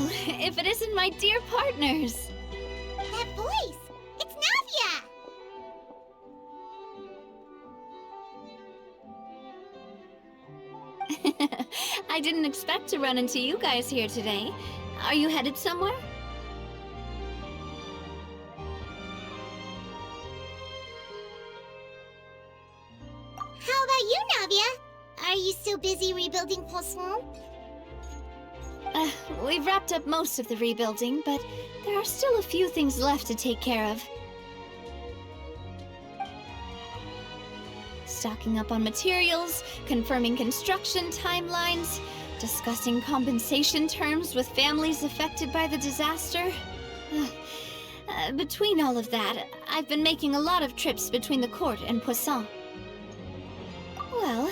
if it isn't my dear partners? That voice! It's Navia! I didn't expect to run into you guys here today. Are you headed somewhere? How about you, Navia? Are you still busy rebuilding Poisson? We've wrapped up most of the rebuilding, but there are still a few things left to take care of. Stocking up on materials, confirming construction timelines, discussing compensation terms with families affected by the disaster. Between all of that, I've been making a lot of trips between the court and Poisson. Well,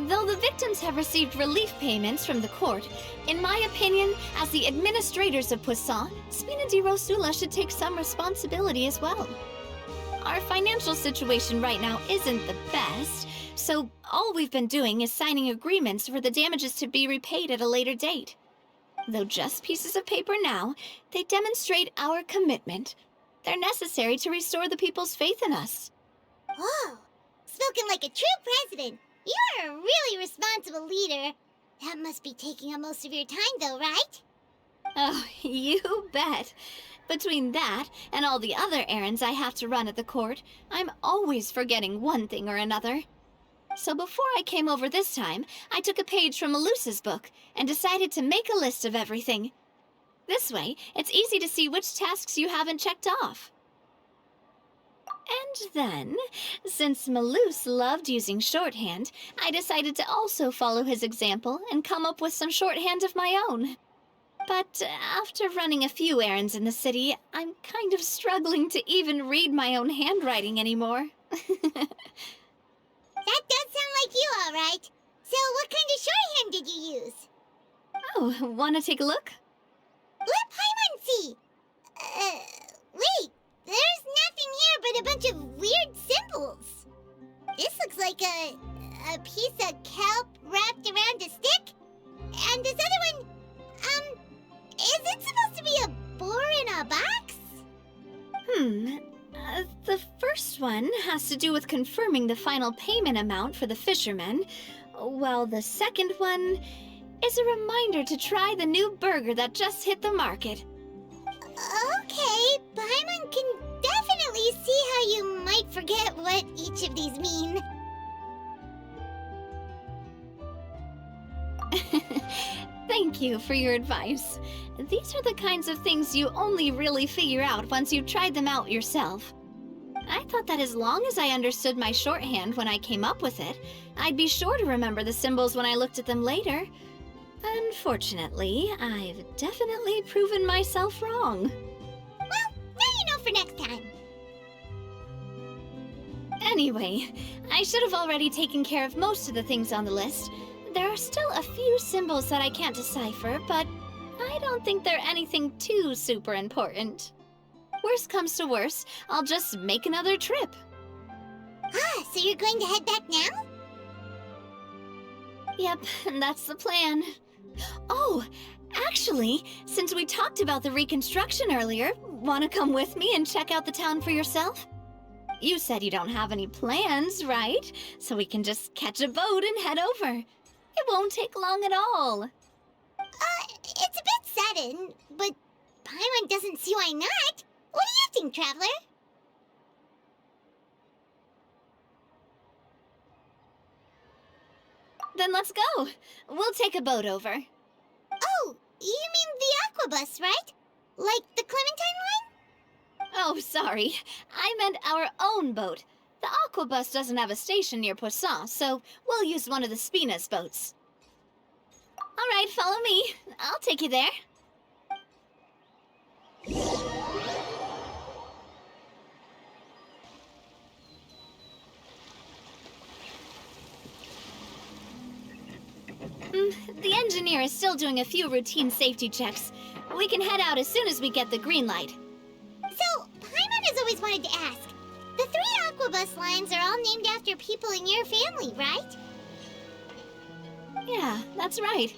though the victims have received relief payments from the court, in my opinion, as the administrators of Poisson, Spina di Rosula should take some responsibility as well. Our financial situation right now isn't the best, so all we've been doing is signing agreements for the damages to be repaid at a later date. Though just pieces of paper now, they demonstrate our commitment. They're necessary to restore the people's faith in us. Whoa! Spoken like a true president! You're a really responsible leader. That must be taking up most of your time, though, right? Oh, you bet. Between that and all the other errands I have to run at the court, I'm always forgetting one thing or another. So before I came over this time, I took a page from Melusa's book and decided to make a list of everything. This way, it's easy to see which tasks you haven't checked off. And then, since Melus loved using shorthand, I decided to also follow his example and come up with some shorthand of my own. But after running a few errands in the city, I'm kind of struggling to even read my own handwriting anymore. That does sound like you, all right. So what kind of shorthand did you use? Oh, wanna take a look? Let Paimon see! Wait! There's nothing here but a bunch of weird symbols. This looks like a piece of kelp wrapped around a stick. And this other one, is it supposed to be a boar in a box? The first one has to do with confirming the final payment amount for the fishermen, while the second one is a reminder to try the new burger that just hit the market. Okay, Paimon can definitely see how you might forget what each of these mean. Thank you for your advice. These are the kinds of things you only really figure out once you've tried them out yourself. I thought that as long as I understood my shorthand when I came up with it, I'd be sure to remember the symbols when I looked at them later. Unfortunately, I've definitely proven myself wrong. Well, now you know for next time. Anyway, I should have already taken care of most of the things on the list. There are still a few symbols that I can't decipher, but I don't think they're anything too super important. Worst comes to worst, I'll just make another trip. Ah, so you're going to head back now? Yep, that's the plan. Oh, actually, since we talked about the reconstruction earlier, want to come with me and check out the town for yourself? You said you don't have any plans, right? So we can just catch a boat and head over. It won't take long at all. It's a bit sudden, but Paimon doesn't see why not. What do you think, Traveler? Then let's go. We'll take a boat over. Oh, you mean the Aquabus, right? Like the Clementine line? Oh, sorry. I meant our own boat. The Aquabus doesn't have a station near Poisson, so we'll use one of the Spina's boats. All right, follow me. I'll take you there. The engineer is still doing a few routine safety checks. We can head out as soon as we get the green light. So, Paimon has always wanted to ask. The 3 Aquabus lines are all named after people in your family, right? Yeah, that's right.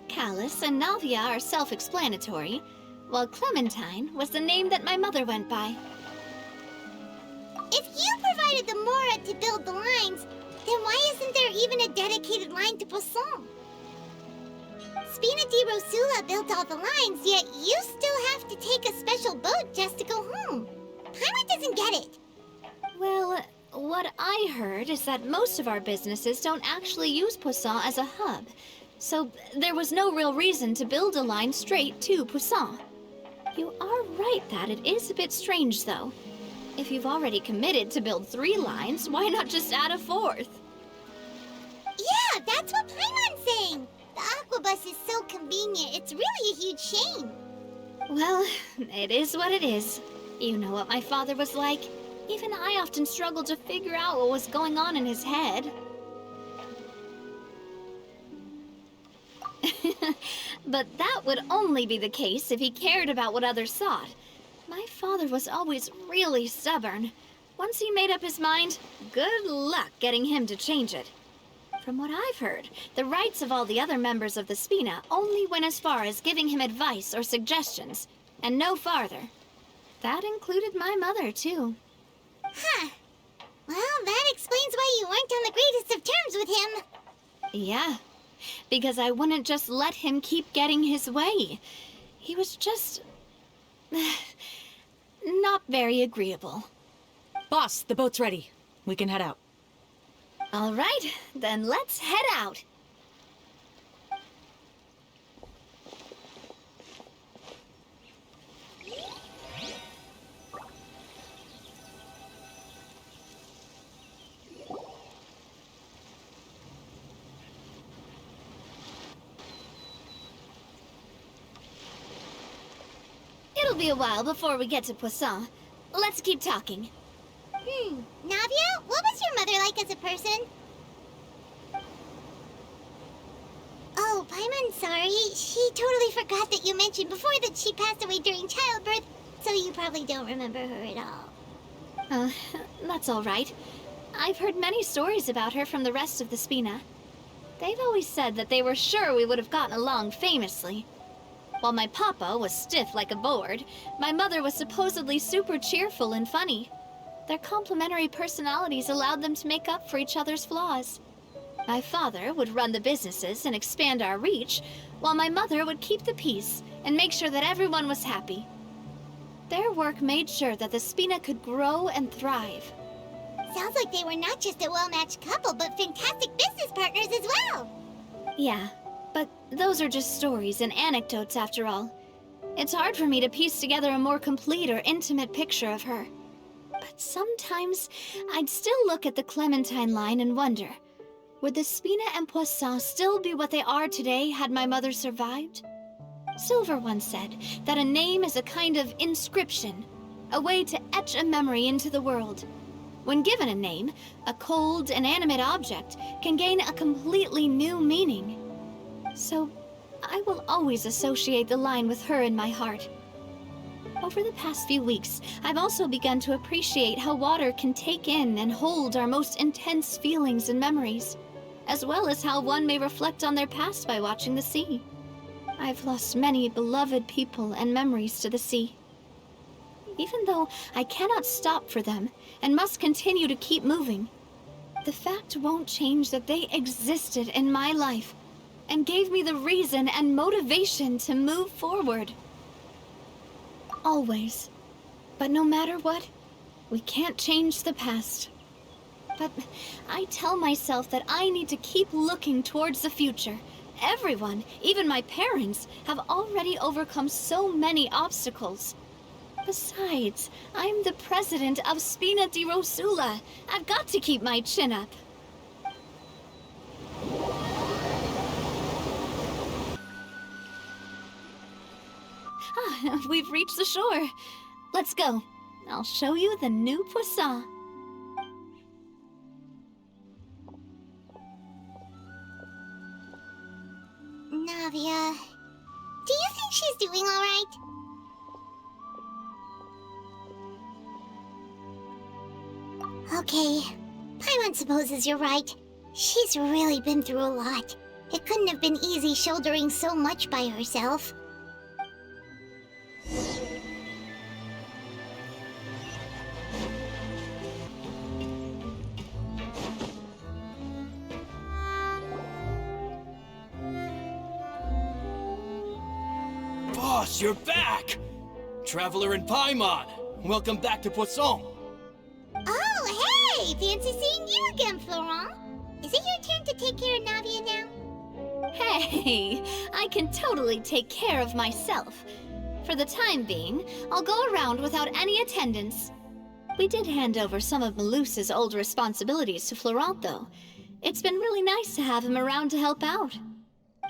Callus and Navia are self-explanatory, while Clementine was the name that my mother went by. If you provided the Mora to build the lines, then why isn't there even a dedicated line to Poisson? Spina di Rosula built all the lines, yet you still have to take a special boat just to go home. Paimon doesn't get it. Well, what I heard is that most of our businesses don't actually use Poisson as a hub, so there was no real reason to build a line straight to Poisson. You are right that it is a bit strange, though. If you've already committed to build 3 lines, why not just add a 4th? Yeah, that's what Paimon's saying. The Aquabus is so convenient, it's really a huge shame. Well, it is what it is. You know what my father was like. Even I often struggled to figure out what was going on in his head. But that would only be the case if he cared about what others thought. My father was always really stubborn. Once he made up his mind, good luck getting him to change it. From what I've heard, the rights of all the other members of the Spina only went as far as giving him advice or suggestions, and no farther. That included my mother, too. Huh. Well, that explains why you weren't on the greatest of terms with him. Yeah, because I wouldn't just let him keep getting his way. He was just... not very agreeable. Boss, the boat's ready. We can head out. All right, then let's head out. It'll be a while before we get to Poisson. Let's keep talking. Navia, what was your mother like as a person? Oh, Paimon's sorry. She totally forgot that you mentioned before that she passed away during childbirth, so you probably don't remember her at all. That's all right. I've heard many stories about her from the rest of the Spina. They've always said that they were sure we would have gotten along famously. While my papa was stiff like a board, my mother was supposedly super cheerful and funny. Their complementary personalities allowed them to make up for each other's flaws. My father would run the businesses and expand our reach, while my mother would keep the peace and make sure that everyone was happy. Their work made sure that the Spina could grow and thrive. Sounds like they were not just a well-matched couple, but fantastic business partners as well. Yeah, but those are just stories and anecdotes after all. It's hard for me to piece together a more complete or intimate picture of her. But sometimes, I'd still look at the Clementine line and wonder, would the Spina and Poisson still be what they are today had my mother survived? Silver once said that a name is a kind of inscription, a way to etch a memory into the world. When given a name, a cold, inanimate object can gain a completely new meaning. So, I will always associate the line with her in my heart. Over the past few weeks, I've also begun to appreciate how water can take in and hold our most intense feelings and memories, as well as how one may reflect on their past by watching the sea. I've lost many beloved people and memories to the sea. Even though I cannot stop for them and must continue to keep moving, the fact won't change that they existed in my life and gave me the reason and motivation to move forward. Always. But no matter what, we can't change the past. But I tell myself that I need to keep looking towards the future. Everyone, even my parents, have already overcome so many obstacles. Besides, I'm the president of Spina di Rosula. I've got to keep my chin up. We've reached the shore. Let's go. I'll show you the new Poisson. Navia, do you think she's doing all right? Okay, Paimon supposes you're right. She's really been through a lot. It couldn't have been easy shouldering so much by herself. Boss, you're back! Traveler in Paimon, welcome back to Poisson. Oh, hey! Fancy seeing you again, Florent. Is it your turn to take care of Navia now? Hey, I can totally take care of myself. For the time being, I'll go around without any attendance. We did hand over some of Malus's old responsibilities to Florent, though. It's been really nice to have him around to help out.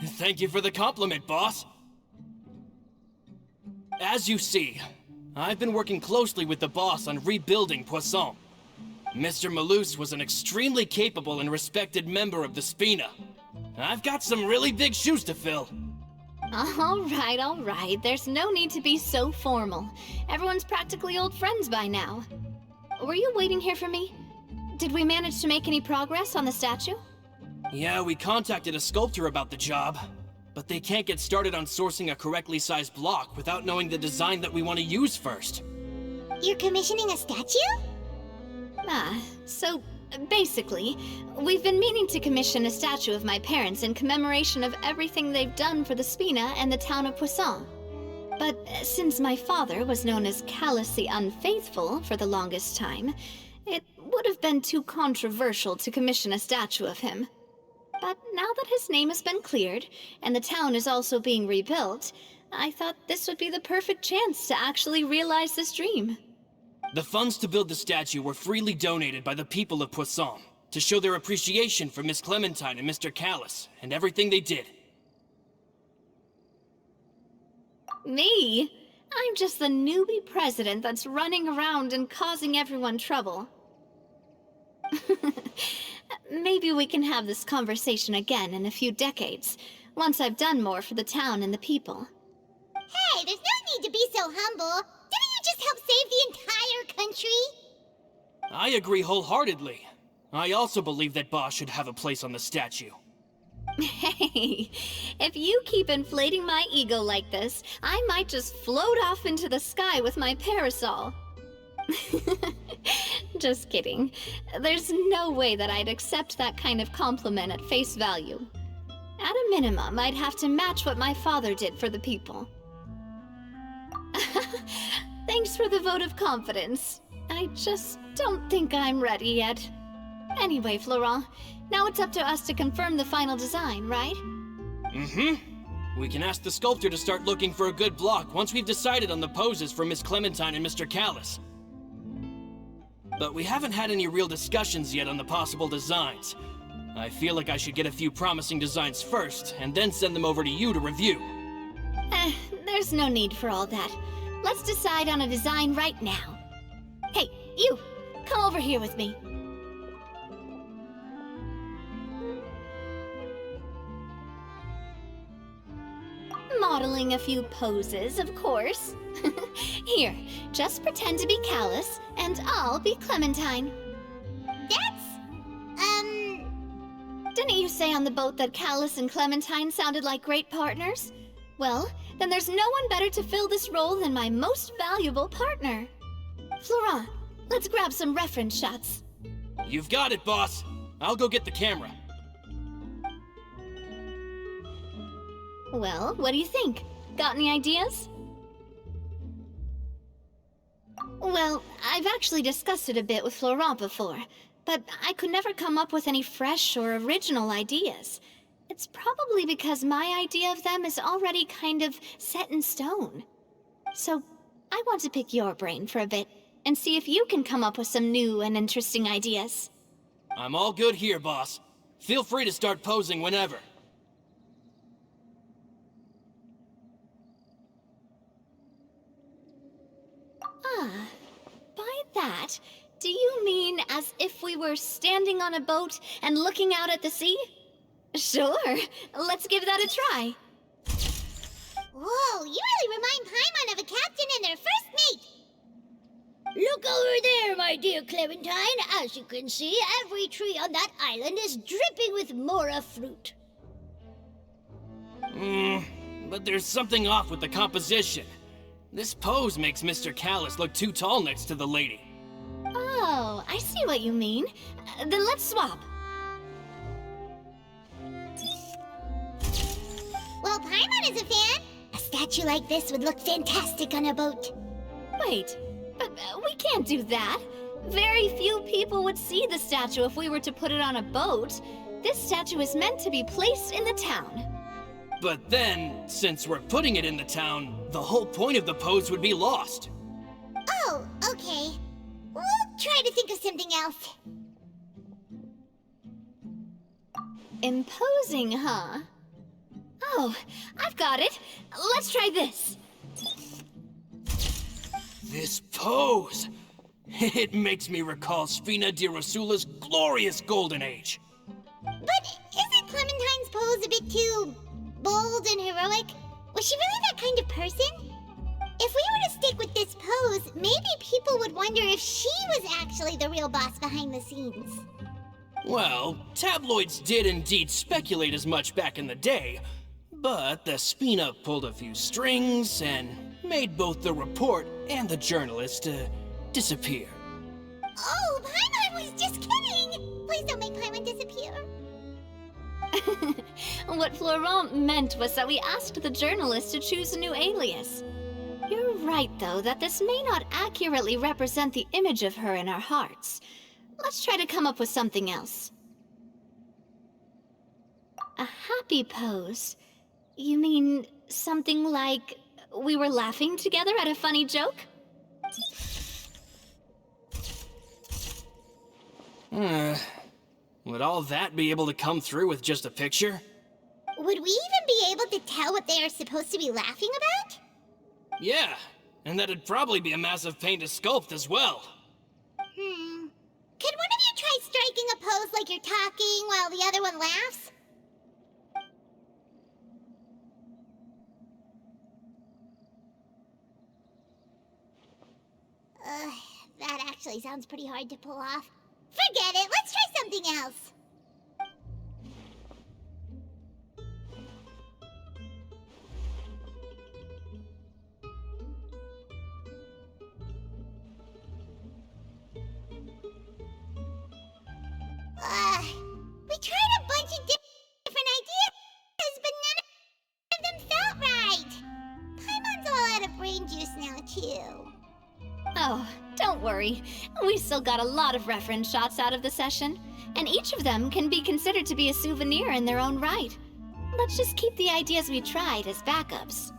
Thank you for the compliment, boss. As you see, I've been working closely with the boss on rebuilding Poisson. Mr. Malus was an extremely capable and respected member of the Spina. I've got some really big shoes to fill. All right. There's no need to be so formal. Everyone's practically old friends by now. Were you waiting here for me? Did we manage to make any progress on the statue? Yeah, we contacted a sculptor about the job, but they can't get started on sourcing a correctly sized block without knowing the design that we want to use first. You're commissioning a statue? So basically, we've been meaning to commission a statue of my parents in commemoration of everything they've done for the Spina and the town of Poisson. But since my father was known as Callus the Unfaithful for the longest time, it would have been too controversial to commission a statue of him. But now that his name has been cleared, and the town is also being rebuilt, I thought this would be the perfect chance to actually realize this dream. The funds to build the statue were freely donated by the people of Poisson to show their appreciation for Miss Clementine and Mr. Callus and everything they did. Me? I'm just the newbie president that's running around and causing everyone trouble. Maybe we can have this conversation again in a few decades, once I've done more for the town and the people. Hey, there's no need to be so humble. Didn't you just help save the entire country? I agree wholeheartedly. I also believe that Boss should have a place on the statue. Hey, if you keep inflating my ego like this, I might just float off into the sky with my parasol. Just kidding. There's no way that I'd accept that kind of compliment at face value. At a minimum, I'd have to match what my father did for the people. Thanks for the vote of confidence. I just don't think I'm ready yet. Anyway, Florent, now it's up to us to confirm the final design, right? Mm-hmm. We can ask the sculptor to start looking for a good block once we've decided on the poses for Miss Clementine and Mr. Callus. But we haven't had any real discussions yet on the possible designs. I feel like I should get a few promising designs first, and then send them over to you to review. There's no need for all that. Let's decide on a design right now. Hey, you! Come over here with me. Modeling a few poses, of course. Here, just pretend to be Callus, and I'll be Clementine. Didn't you say on the boat that Callus and Clementine sounded like great partners? Well, then there's no one better to fill this role than my most valuable partner. Florent, let's grab some reference shots. You've got it, boss. I'll go get the camera. Well, what do you think? Got any ideas? Well, I've actually discussed it a bit with Florent before, but I could never come up with any fresh or original ideas. It's probably because my idea of them is already kind of set in stone. So, I want to pick your brain for a bit and see if you can come up with some new and interesting ideas. I'm all good here, boss. Feel free to start posing whenever. By that, do you mean as if we were standing on a boat and looking out at the sea? Sure, let's give that a try. Whoa, you really remind Paimon of a captain and their first mate. Look over there, my dear Clementine. As you can see, every tree on that island is dripping with mora fruit. but there's something off with the composition. This pose makes Mr. Callus look too tall next to the lady. Oh, I see what you mean. Then let's swap. Well, Paimon is a fan. A statue like this would look fantastic on a boat. Wait, but we can't do that. Very few people would see the statue if we were to put it on a boat. This statue is meant to be placed in the town. But then, since we're putting it in the town, the whole point of the pose would be lost. Oh, okay. We'll try to think of something else. Imposing, huh? Oh, I've got it. Let's try this. This pose! It makes me recall Spina di Rosula's glorious golden age. But isn't Clementine's pose a bit too bold and heroic? Was she really that kind of person? If we were to stick with this pose, maybe people would wonder if she was actually the real boss behind the scenes. Well, tabloids did indeed speculate as much back in the day, but the Spina pulled a few strings and made both the report and the journalist disappear. Oh, Paimon was just kidding! Please don't make Paimon disappear. What Florent meant was that we asked the journalist to choose a new alias. You're right, though, that this may not accurately represent the image of her in our hearts. Let's try to come up with something else. A happy pose? You mean something like we were laughing together at a funny joke? Would all that be able to come through with just a picture? Would we even be able to tell what they are supposed to be laughing about? Yeah, and that'd probably be a massive pain to sculpt as well. Could one of you try striking a pose like you're talking while the other one laughs? That actually sounds pretty hard to pull off. Forget it, let's try something else. We tried a bunch of different ideas, but none of them felt right. Paimon's all out of brain juice now, too. Oh, don't worry. We still got a lot of reference shots out of the session, and each of them can be considered to be a souvenir in their own right. Let's just keep the ideas we tried as backups.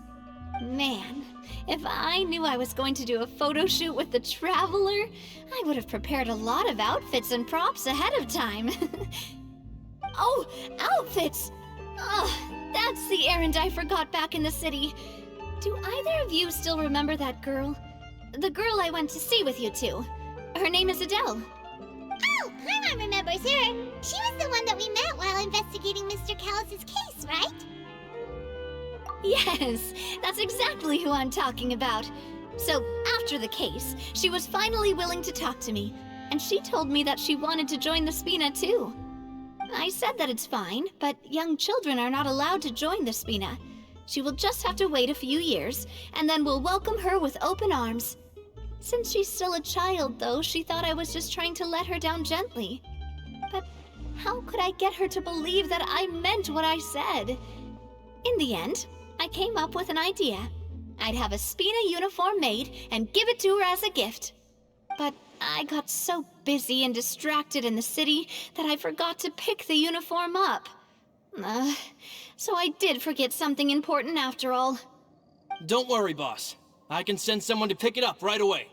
Man, if I knew I was going to do a photo shoot with the Traveler, I would have prepared a lot of outfits and props ahead of time. Oh, outfits! Oh, that's the errand I forgot back in the city. Do either of you still remember that girl? The girl I went to see with you two. Her name is Adele. Oh, Paimon remembers her. She was the one that we met while investigating Mr. Callus's case, right? Yes, that's exactly who I'm talking about. So, after the case, she was finally willing to talk to me, and she told me that she wanted to join the Spina too. I said that it's fine, but young children are not allowed to join the Spina. She will just have to wait a few years, and then we'll welcome her with open arms. Since she's still a child, though, she thought I was just trying to let her down gently. But how could I get her to believe that I meant what I said? In the end, I came up with an idea. I'd have a Spina uniform made and give it to her as a gift. But I got so busy and distracted in the city that I forgot to pick the uniform up. So I did forget something important after all. Don't worry, boss. I can send someone to pick it up right away.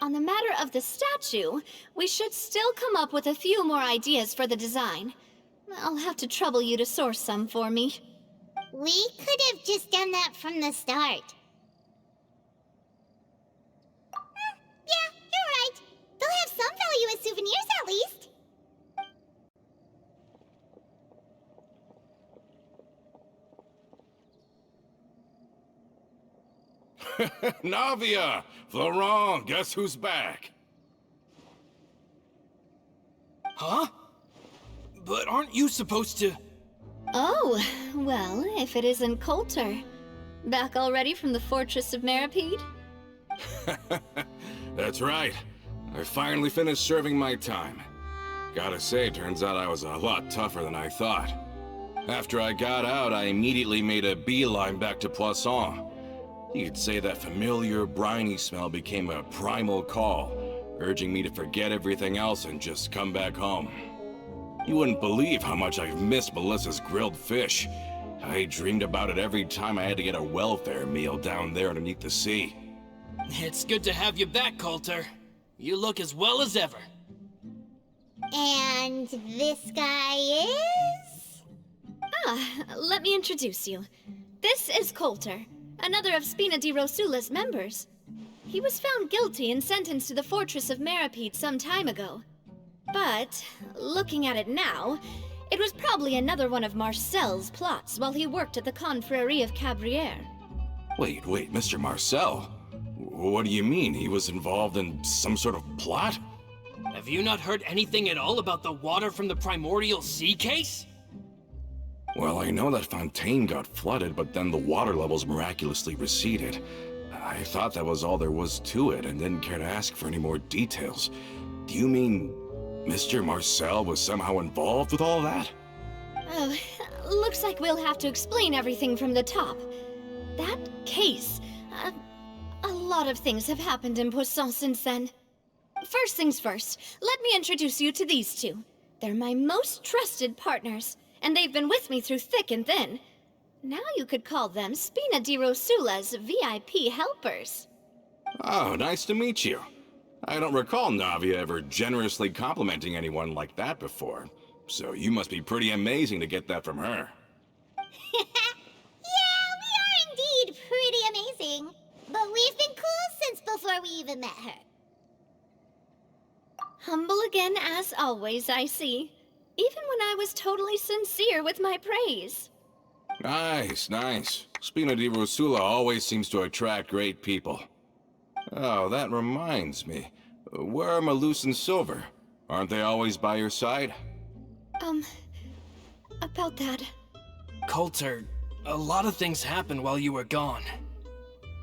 On the matter of the statue, we should still come up with a few more ideas for the design. I'll have to trouble you to source some for me. We could have just done that from the start. Yeah, you're right. They'll have some value as souvenirs at least. Navia! Florent, guess who's back? Huh? But aren't you supposed to... Oh, well, if it isn't Coulter. Back already from the Fortress of Meripede? That's right. I finally finished serving my time. Gotta say, turns out I was a lot tougher than I thought. After I got out, I immediately made a beeline back to Poisson. You could say that familiar, briny smell became a primal call, urging me to forget everything else and just come back home. You wouldn't believe how much I've missed Melissa's grilled fish. I dreamed about it every time I had to get a welfare meal down there underneath the sea. It's good to have you back, Coulter. You look as well as ever. And this guy is? Let me introduce you. This is Coulter, another of Spina di Rosula's members. He was found guilty and sentenced to the Fortress of Meripede some time ago. But, looking at it now, it was probably another one of Marcel's plots while he worked at the Confrérie of Cabrières. Wait, Mr. Marcel? What do you mean? He was involved in some sort of plot? Have you not heard anything at all about the water from the primordial sea case? Well, I know that Fontaine got flooded, but then the water levels miraculously receded. I thought that was all there was to it and didn't care to ask for any more details. Do you mean Mr. Marcel was somehow involved with all that? Oh, looks like we'll have to explain everything from the top. That case, a lot of things have happened in Poisson since then. First things first, let me introduce you to these two. They're my most trusted partners, and they've been with me through thick and thin. Now you could call them Spina di Rosula's VIP helpers. Oh, nice to meet you. I don't recall Navia ever generously complimenting anyone like that before, so you must be pretty amazing to get that from her. Yeah, we are indeed pretty amazing. But we've been cool since before we even met her. Humble again as always, I see. Even when I was totally sincere with my praise. Nice. Spina di Rosula always seems to attract great people. Oh, that reminds me. Where are Malus and Silver? Aren't they always by your side? About that. Coulter, a lot of things happened while you were gone.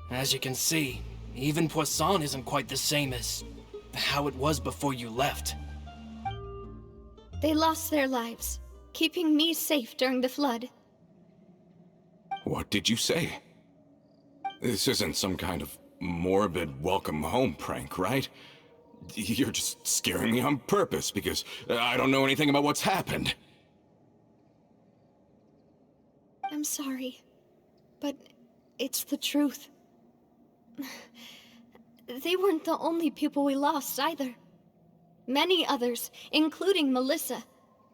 As you can see, even Poisson isn't quite the same as how it was before you left. They lost their lives, keeping me safe during the flood. What did you say? This isn't some kind of morbid welcome home prank, right? You're just scaring me on purpose because I don't know anything about what's happened. I'm sorry, but it's the truth. They weren't the only people we lost either. Many others, including Melissa,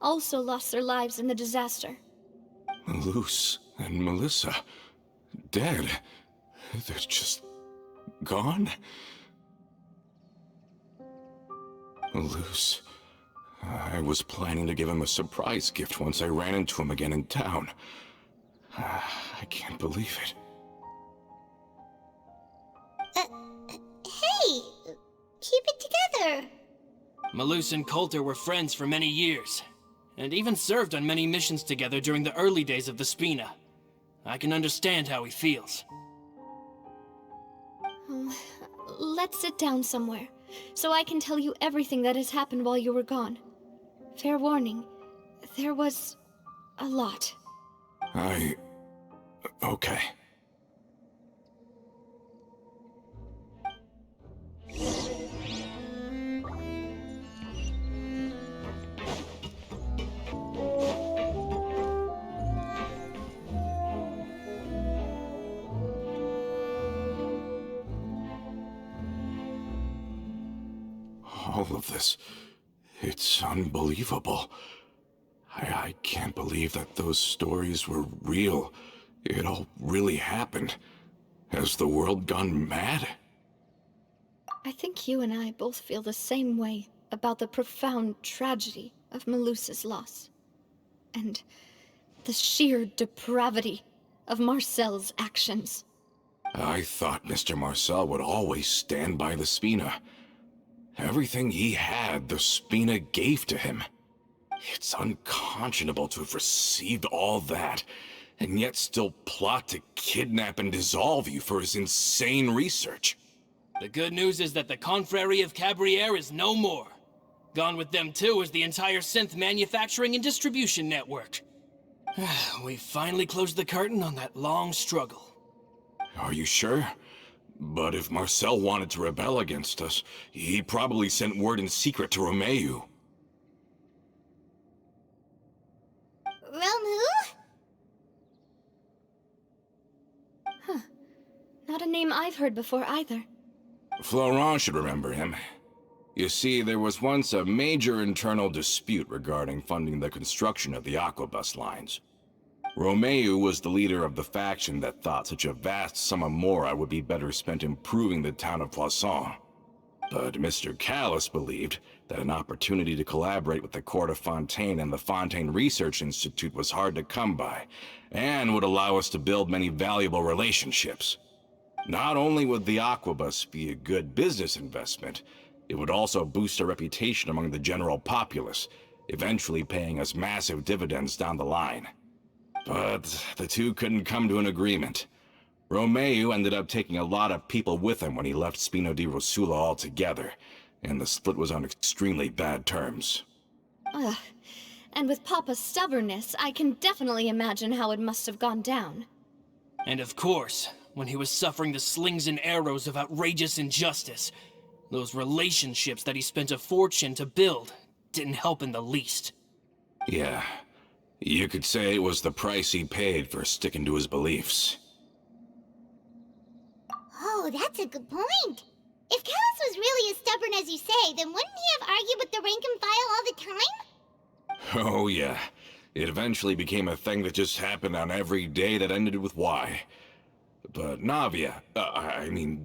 also lost their lives in the disaster. Malus and Melissa, dead. They're just gone? Malus. I was planning to give him a surprise gift once I ran into him again in town. I can't believe it. Hey, keep it together. Malus and Coulter were friends for many years, and even served on many missions together during the early days of the Spina. I can understand how he feels. Let's sit down somewhere, so I can tell you everything that has happened while you were gone. Fair warning, there was a lot. Okay. All of this, it's unbelievable. I can't believe that those stories were real. It all really happened. Has the world gone mad? I think you and I both feel the same way about the profound tragedy of Melusa's loss. And the sheer depravity of Marcel's actions. I thought Mr. Marcel would always stand by the Spina. Everything he had, the Spina gave to him. It's unconscionable to have received all that, and yet still plot to kidnap and dissolve you for his insane research. The good news is that the Confrérie of Cabriere is no more. Gone with them too is the entire synth manufacturing and distribution network. We finally closed the curtain on that long struggle. Are you sure? But if Marcel wanted to rebel against us, he probably sent word in secret to Romeu. Romu? Huh. Not a name I've heard before either. Florent should remember him. You see, there was once a major internal dispute regarding funding the construction of the Aquabus lines. Romeu was the leader of the faction that thought such a vast sum of mora would be better spent improving the town of Poisson. But Mr. Callis believed that an opportunity to collaborate with the Court of Fontaine and the Fontaine Research Institute was hard to come by, and would allow us to build many valuable relationships. Not only would the Aquabus be a good business investment, it would also boost our reputation among the general populace, eventually paying us massive dividends down the line. But the two couldn't come to an agreement. Romeu ended up taking a lot of people with him when he left Spino di Rosula altogether, and the split was on extremely bad terms. Ugh. And with Papa's stubbornness, I can definitely imagine how it must have gone down. And of course, when he was suffering the slings and arrows of outrageous injustice, those relationships that he spent a fortune to build didn't help in the least. Yeah, you could say it was the price he paid for sticking to his beliefs. Oh, that's a good point. If Callis was really as stubborn as you say, then wouldn't he have argued with the rank and file all the time? Oh yeah, it eventually became a thing that just happened on every day that ended with Y. But Navia,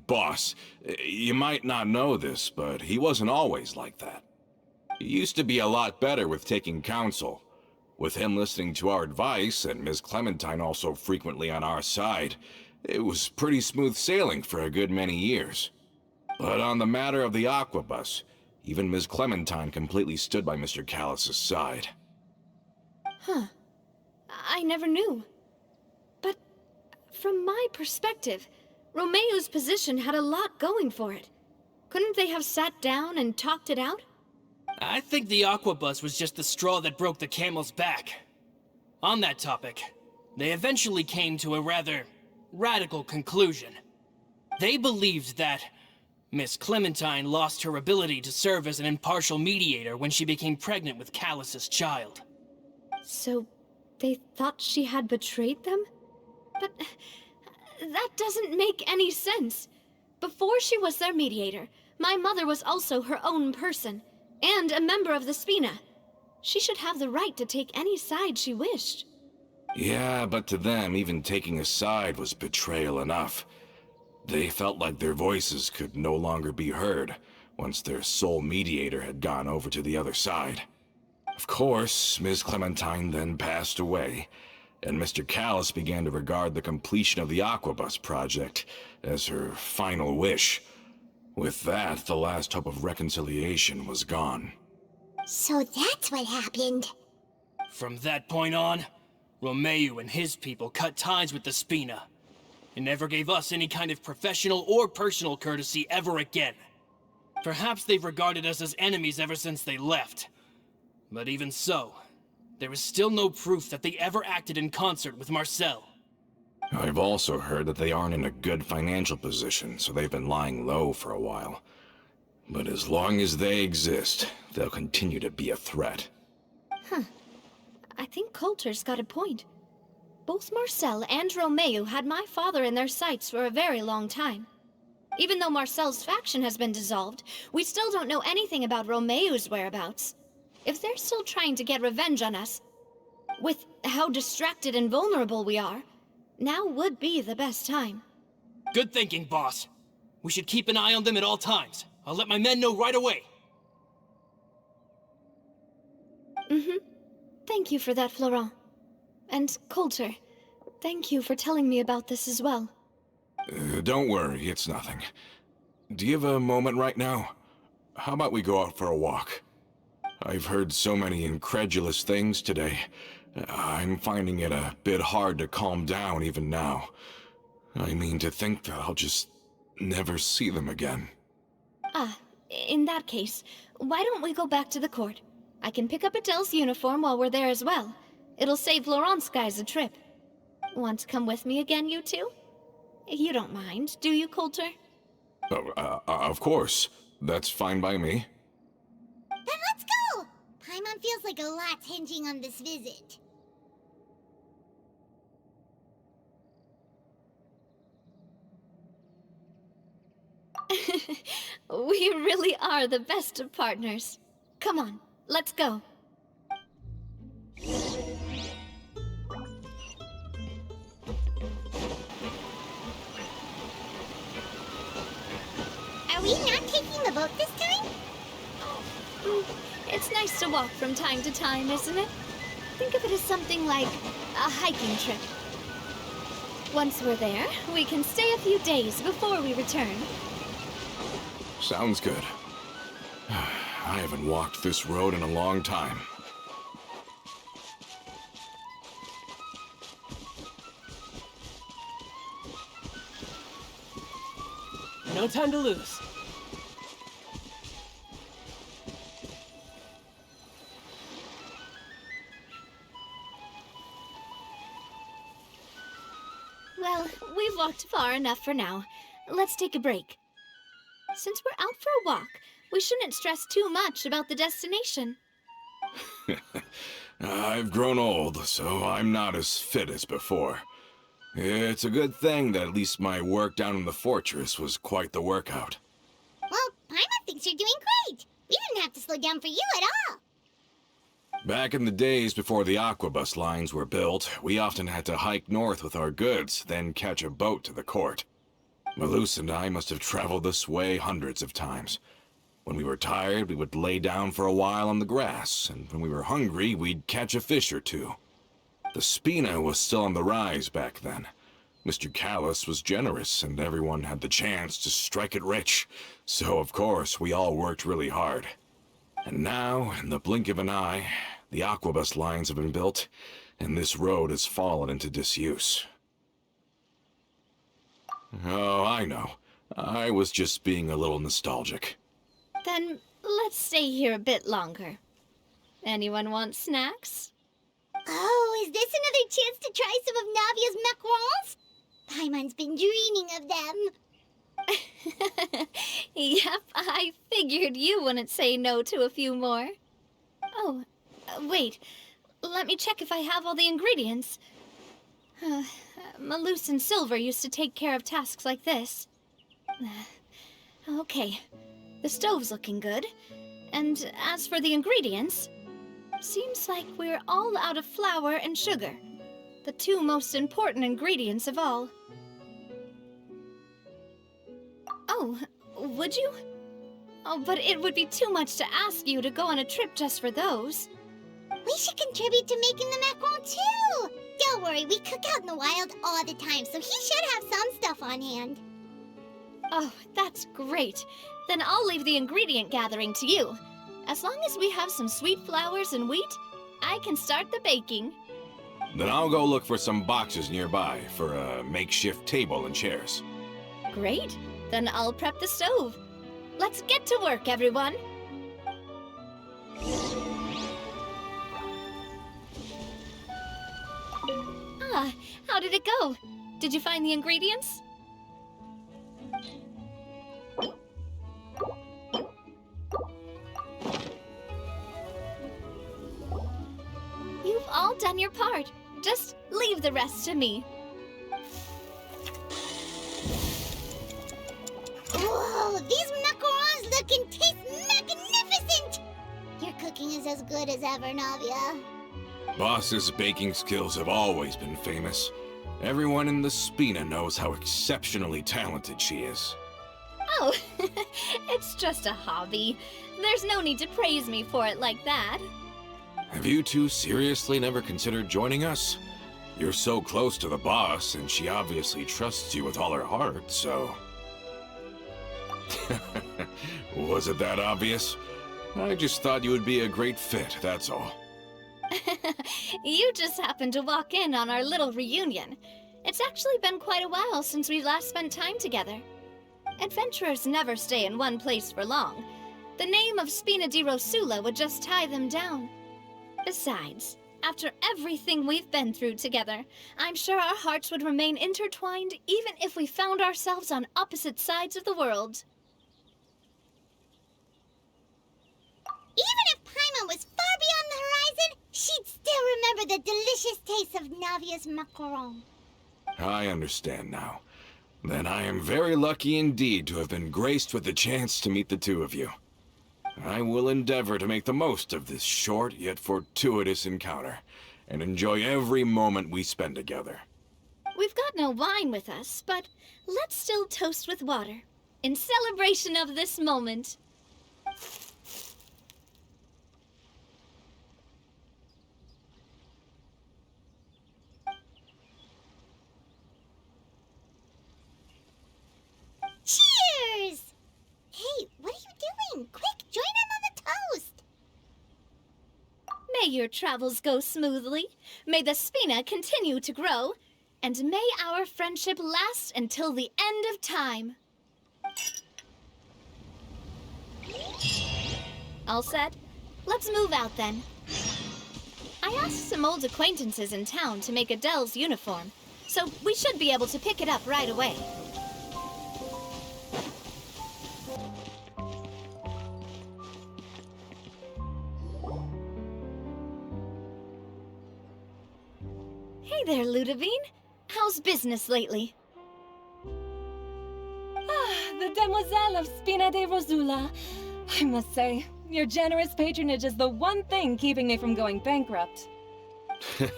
boss, you might not know this, but he wasn't always like that. He used to be a lot better with taking counsel. With him listening to our advice, and Ms. Clementine also frequently on our side, it was pretty smooth sailing for a good many years. But on the matter of the Aquabus, even Ms. Clementine completely stood by Mr. Callis' side. Huh. I never knew. But from my perspective, Romeu's position had a lot going for it. Couldn't they have sat down and talked it out? I think the Aquabus was just the straw that broke the camel's back. On that topic, they eventually came to a rather radical conclusion. They believed that Miss Clementine lost her ability to serve as an impartial mediator when she became pregnant with Callus's child. So, they thought she had betrayed them? But that doesn't make any sense. Before she was their mediator, my mother was also her own person, and a member of the Spina. She should have the right to take any side she wished. Yeah, but to them, even taking a side was betrayal enough. They felt like their voices could no longer be heard once their sole mediator had gone over to the other side. Of course, Ms. Clementine then passed away, and Mr. Callis began to regard the completion of the Aquabus project as her final wish. With that, the last hope of reconciliation was gone. So that's what happened. From that point on, Romeu and his people cut ties with the Spina, and never gave us any kind of professional or personal courtesy ever again. Perhaps they've regarded us as enemies ever since they left. But even so, there is still no proof that they ever acted in concert with Marcel. I've also heard that they aren't in a good financial position, so they've been lying low for a while. But as long as they exist, they'll continue to be a threat. Huh. I think Coulter's got a point. Both Marcel and Romeu had my father in their sights for a very long time. Even though Marcel's faction has been dissolved, we still don't know anything about Romeu's whereabouts. If they're still trying to get revenge on us, with how distracted and vulnerable we are, now would be the best time. Good thinking, boss. We should keep an eye on them at all times. I'll let my men know right away. Thank you for that, Florent. And Coulter, thank you for telling me about this as well. Don't worry, it's nothing. Do you have a moment right now? How about we go out for a walk? I've heard so many incredulous things today. I'm finding it a bit hard to calm down even now. I mean, to think that I'll just never see them again. Ah, in that case, why don't we go back to the court? I can pick up Adele's uniform while we're there as well. It'll save Laurent's guys a trip. Want to come with me again, you two? You don't mind, do you, Coulter? Of course. That's fine by me. Then let's go! Paimon feels like a lot's hinging on this visit. We really are the best of partners. Come on, let's go. Are we not taking the boat this time? It's nice to walk from time to time, isn't it? Think of it as something like a hiking trip. Once we're there, we can stay a few days before we return. Sounds good. I haven't walked this road in a long time. No time to lose. Well, we've walked far enough for now. Let's take a break. Since we're out for a walk, we shouldn't stress too much about the destination. I've grown old, so I'm not as fit as before. It's a good thing that at least my work down in the fortress was quite the workout. Well, Paimon thinks you're doing great. We didn't have to slow down for you at all. Back in the days before the aquabus lines were built, we often had to hike north with our goods, then catch a boat to the court. Malus and I must have traveled this way hundreds of times. When we were tired, we would lay down for a while on the grass, and when we were hungry, we'd catch a fish or two. The Spina was still on the rise back then. Mr. Callis was generous, and everyone had the chance to strike it rich. So, of course, we all worked really hard. And now, in the blink of an eye, the aquabus lines have been built, and this road has fallen into disuse. Oh, I know. I was just being a little nostalgic. Then let's stay here a bit longer. Anyone want snacks? Oh, is this another chance to try some of Navia's macarons? Paimon's been dreaming of them. Yep, I figured you wouldn't say no to a few more. Oh, wait. Let me check if I have all the ingredients. Malus and Silver used to take care of tasks like this. Okay, the stove's looking good. And as for the ingredients, seems like we're all out of flour and sugar, the two most important ingredients of all. Oh, would you? Oh, but it would be too much to ask you to go on a trip just for those. We should contribute to making the macaron too. Don't worry, we cook out in the wild all the time, so he should have some stuff on hand. Oh, that's great. Then I'll leave the ingredient gathering to you. As long as we have some sweet flours and wheat, I can start the baking. Then I'll go look for some boxes nearby for a makeshift table and chairs. Great. Then I'll prep the stove. Let's get to work, everyone. Ah, how did it go? Did you find the ingredients? You've all done your part. Just leave the rest to me. Whoa, these macarons look and taste magnificent! Your cooking is as good as ever, Navia. Boss's baking skills have always been famous. Everyone in the Spina knows how exceptionally talented she is. Oh, it's just a hobby. There's no need to praise me for it like that. Have you two seriously never considered joining us? You're so close to the boss, and she obviously trusts you with all her heart, so... Was it that obvious? I just thought you would be a great fit, that's all. You just happened to walk in on our little reunion. It's actually been quite a while since we last spent time together. Adventurers never stay in one place for long. The name of Spina di Rosula would just tie them down. Besides, after everything we've been through together, I'm sure our hearts would remain intertwined even if we found ourselves on opposite sides of the world. Even if Paimon was far beyond the horizon, she'd still remember the delicious taste of Navia's macaron. I understand now. Then I am very lucky indeed to have been graced with the chance to meet the two of you. I will endeavor to make the most of this short yet fortuitous encounter, and enjoy every moment we spend together. We've got no wine with us, but let's still toast with water, in celebration of this moment. Cheers! Hey, what are you doing? Quick, join in on the toast! May your travels go smoothly, may the Spina continue to grow, and may our friendship last until the end of time. All set? Let's move out then. I asked some old acquaintances in town to make Adele's uniform, so we should be able to pick it up right away. Hey there, Ludovine. How's business lately? The Demoiselle of Spina di Rosula. I must say, your generous patronage is the one thing keeping me from going bankrupt.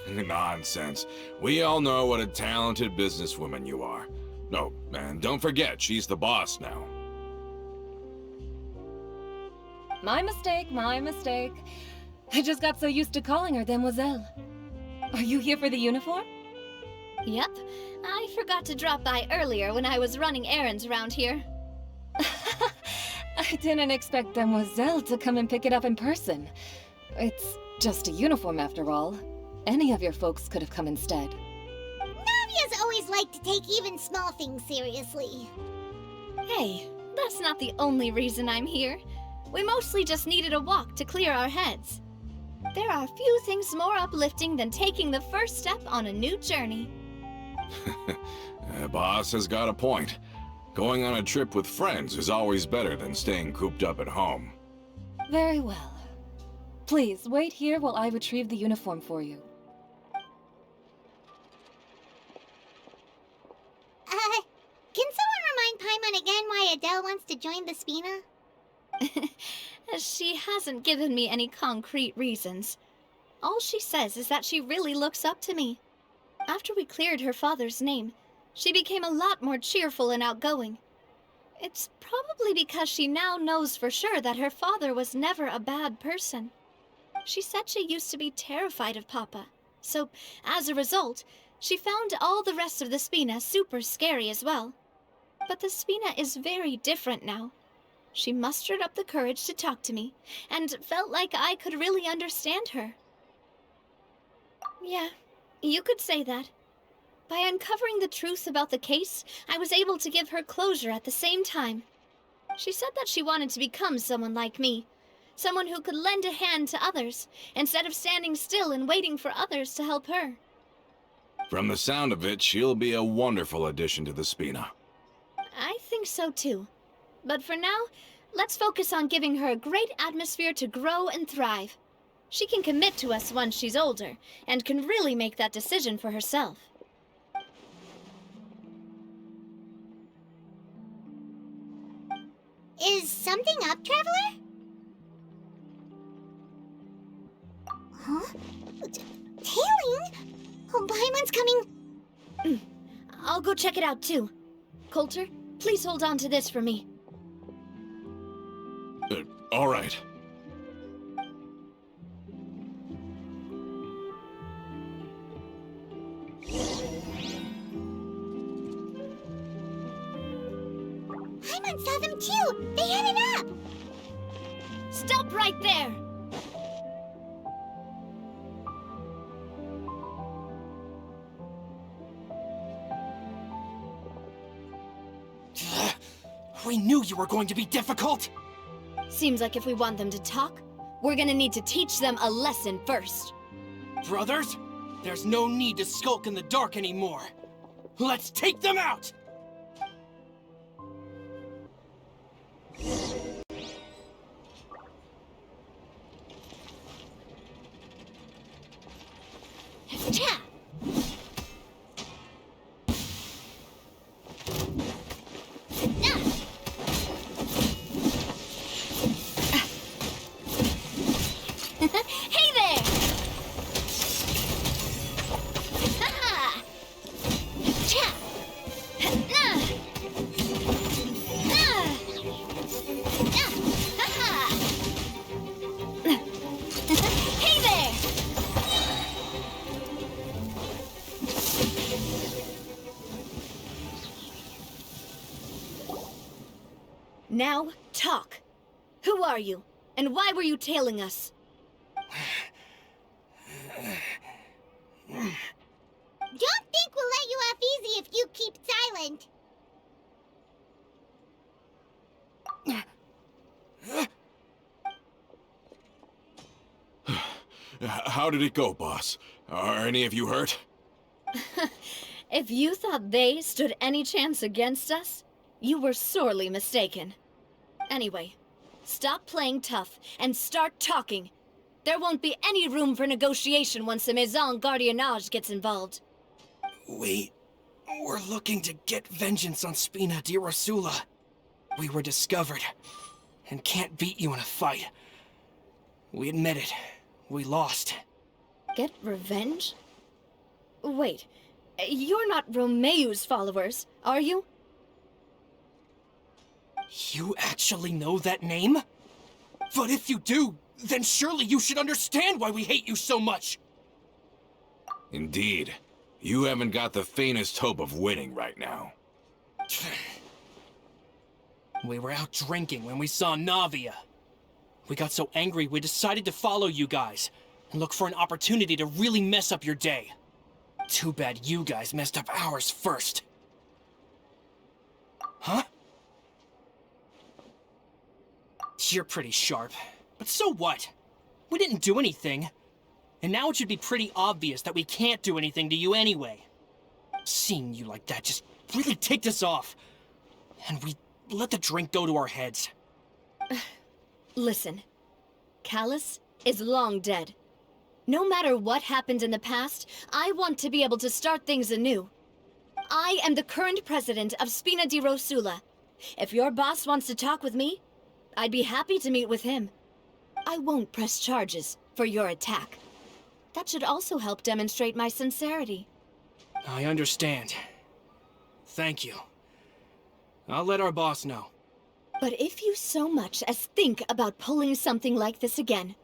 Nonsense. We all know what a talented businesswoman you are. No, and don't forget, she's the boss now. My mistake, my mistake. I just got so used to calling her Demoiselle. Are you here for the uniform? Yep. I forgot to drop by earlier when I was running errands around here. I didn't expect Demoiselle to come and pick it up in person. It's just a uniform after all. Any of your folks could have come instead. Navia's always liked to take even small things seriously. Hey, that's not the only reason I'm here. We mostly just needed a walk to clear our heads. There are few things more uplifting than taking the first step on a new journey. Boss has got a point. Going on a trip with friends is always better than staying cooped up at home. Very well. Please, wait here while I retrieve the uniform for you. Can someone remind Paimon again why Adele wants to join the Spina? She hasn't given me any concrete reasons. All she says is that she really looks up to me. After we cleared her father's name, she became a lot more cheerful and outgoing. It's probably because she now knows for sure that her father was never a bad person. She said she used to be terrified of Papa, so as a result, she found all the rest of the Spina super scary as well. But the Spina is very different now. She mustered up the courage to talk to me, and felt like I could really understand her. Yeah, you could say that. By uncovering the truth about the case, I was able to give her closure at the same time. She said that she wanted to become someone like me, someone who could lend a hand to others, instead of standing still and waiting for others to help her. From the sound of it, she'll be a wonderful addition to the Spina. I think so too. But for now, let's focus on giving her a great atmosphere to grow and thrive. She can commit to us once she's older, and can really make that decision for herself. Is something up, Traveler? Huh? Tailing? Oh, Paimon's coming. I'll go check it out too. Coulter, please hold on to this for me. All right. Paimon saw them too. They headed up. Stop right there! We knew you were going to be difficult! Seems like if we want them to talk, we're gonna need to teach them a lesson first. Brothers, there's no need to skulk in the dark anymore. Let's take them out! Cha! Hey there! Ha! Cha! Nah! Ha! Hey there! Now, talk. Who are you? And why were you tailing us? Don't think we'll let you off easy if you keep silent. How did it go, boss? Are any of you hurt? If you thought they stood any chance against us, you were sorely mistaken. Anyway, stop playing tough and start talking. There won't be any room for negotiation once the Maison Gardiennage gets involved. We're looking to get vengeance on Spina di Rosula. We were discovered, and can't beat you in a fight. We admit it. We lost. Get revenge? Wait, you're not Romeu's followers, are you? You actually know that name? But if you do, then surely you should understand why we hate you so much! Indeed. You haven't got the faintest hope of winning right now. We were out drinking when we saw Navia. We got so angry we decided to follow you guys and look for an opportunity to really mess up your day. Too bad you guys messed up ours first. Huh? You're pretty sharp, but so what? We didn't do anything. And now it should be pretty obvious that we can't do anything to you anyway. Seeing you like that just really ticked us off. And we let the drink go to our heads. Listen, Callus is long dead. No matter what happened in the past, I want to be able to start things anew. I am the current president of Spina di Rosula. If your boss wants to talk with me, I'd be happy to meet with him. I won't press charges for your attack. That should also help demonstrate my sincerity. I understand. Thank you. I'll let our boss know. But if you so much as think about pulling something like this again,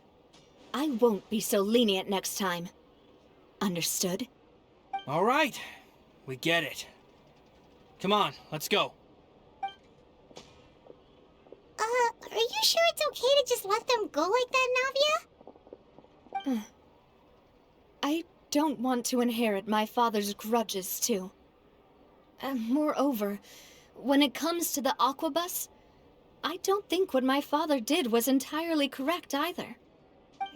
I won't be so lenient next time. Understood? All right. We get it. Come on, let's go. Are you sure it's okay to just let them go like that, Navia? I don't want to inherit my father's grudges, too. Moreover, when it comes to the Aquabus, I don't think what my father did was entirely correct either.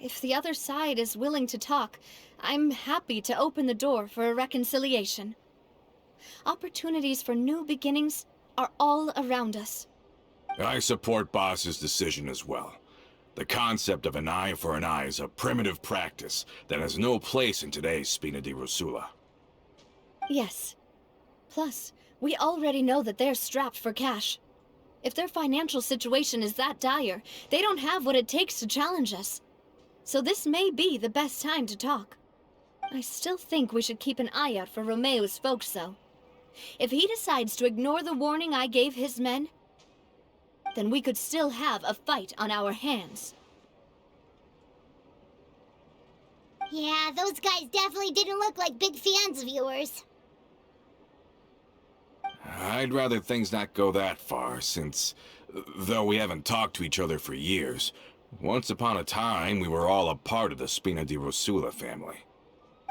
If the other side is willing to talk, I'm happy to open the door for a reconciliation. Opportunities for new beginnings are all around us. I support Boss's decision as well. The concept of an eye for an eye is a primitive practice that has no place in today's Spina di Rosula. Yes. Plus, we already know that they're strapped for cash. If their financial situation is that dire, they don't have what it takes to challenge us. So this may be the best time to talk. I still think we should keep an eye out for Romeu's folks, though. If he decides to ignore the warning I gave his men, then we could still have a fight on our hands. Yeah, those guys definitely didn't look like big fans of yours. I'd rather things not go that far, since, though we haven't talked to each other for years, once upon a time we were all a part of the Spina di Rosula family.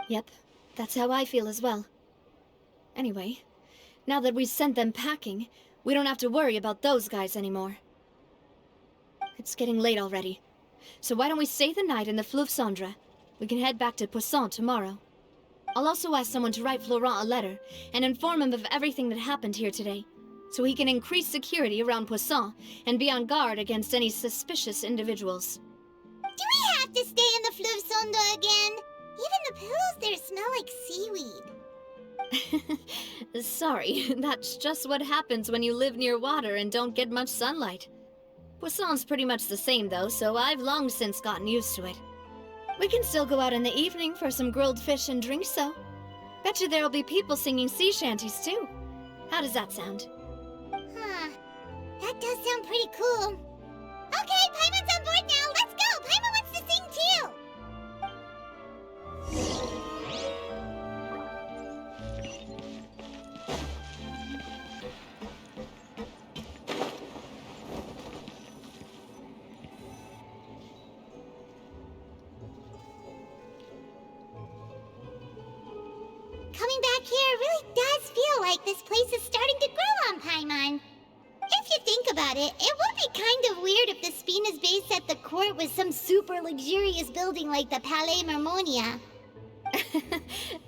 Yep, that's how I feel as well. Anyway, now that we've sent them packing, We don't have to worry about those guys anymore. It's getting late already. So why don't we stay the night in the Fleuve Cendre? We can head back to Poisson tomorrow. I'll also ask someone to write Florent a letter and inform him of everything that happened here today, so he can increase security around Poisson and be on guard against any suspicious individuals. Do we have to stay in the Fleuve Cendre again? Even the pillows there smell like seaweed. Sorry, that's just what happens when you live near water and don't get much sunlight. Poisson's pretty much the same though, so I've long since gotten used to it. We can still go out in the evening for some grilled fish and drinks though. Betcha there'll be people singing sea shanties too. How does that sound? Huh. That does sound pretty cool. Okay, Paimon's on board now. Let's go. Paimon wants to sing too. Coming back here really does feel like this place is starting to grow on Paimon. If you think about it, it would be kind of weird if the Spina's base at the court was some super luxurious building like the Palais Marmonia.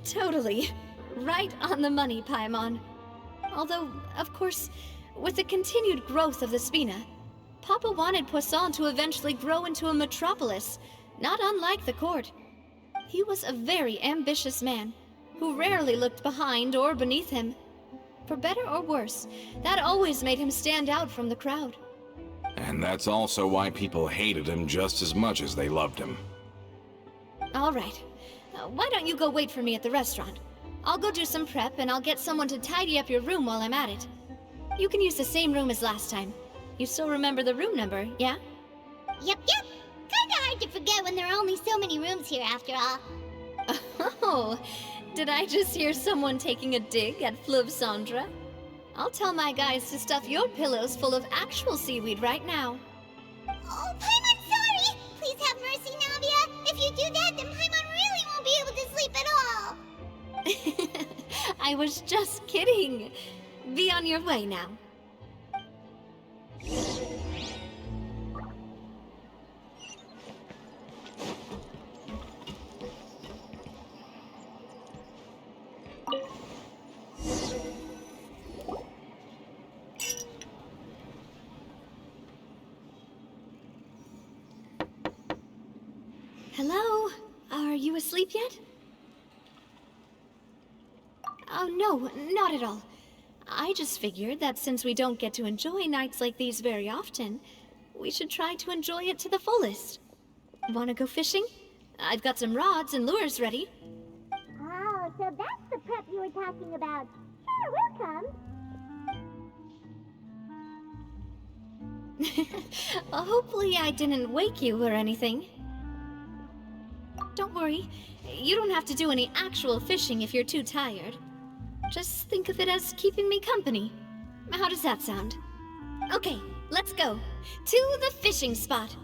Totally. Right on the money, Paimon. Although, of course, with the continued growth of the Spina, Papa wanted Poisson to eventually grow into a metropolis, not unlike the court. He was a very ambitious man, who rarely looked behind or beneath him. For better or worse, that always made him stand out from the crowd. And that's also why people hated him just as much as they loved him. All right. Why don't you go wait for me at the restaurant? I'll go do some prep and I'll get someone to tidy up your room while I'm at it. You can use the same room as last time. You still remember the room number, yeah? Yep. Kinda hard to forget when there are only so many rooms here after all. Oh, did I just hear someone taking a dig at Fleuve Cendre? I'll tell my guys to stuff your pillows full of actual seaweed right now. Oh, Paimon, sorry! Please have mercy, Navia. If you do that, then Paimon really won't be able to sleep at all. I was just kidding. Be on your way now. Hello? Are you asleep yet? Oh, no, not at all. I just figured that since we don't get to enjoy nights like these very often, we should try to enjoy it to the fullest. Wanna go fishing? I've got some rods and lures ready. Oh, so that's the prep you were talking about. Sure, we'll come. Hopefully I didn't wake you or anything. Don't worry, you don't have to do any actual fishing if you're too tired. Just think of it as keeping me company. How does that sound? Okay, let's go. To the fishing spot.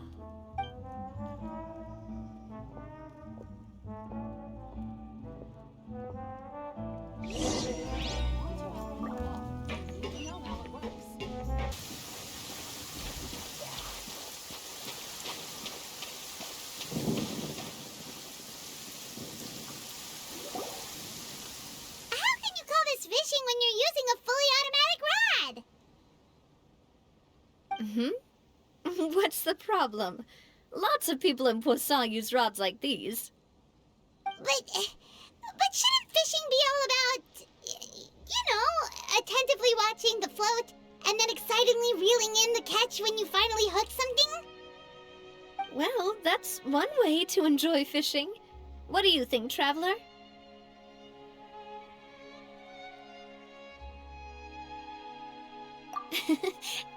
Fishing when you're using a fully automatic rod. What's the problem? Lots of people in Poisson use rods like these. But shouldn't fishing be all about, attentively watching the float and then excitedly reeling in the catch when you finally hook something? Well, that's one way to enjoy fishing. What do you think, Traveler?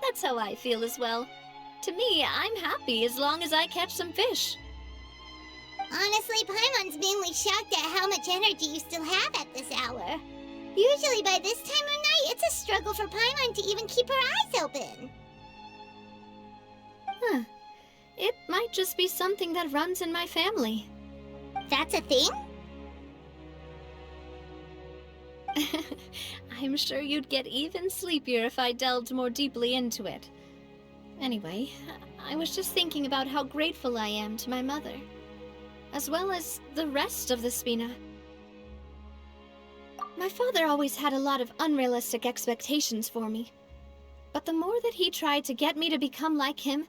That's how I feel as well. To me, I'm happy as long as I catch some fish. Honestly, Paimon's mainly shocked at how much energy you still have at this hour. Usually by this time of night, it's a struggle for Paimon to even keep her eyes open. Huh. It might just be something that runs in my family. That's a thing? I'm sure you'd get even sleepier if I delved more deeply into it. Anyway, I was just thinking about how grateful I am to my mother, as well as the rest of the Spina. My father always had a lot of unrealistic expectations for me, but the more that he tried to get me to become like him,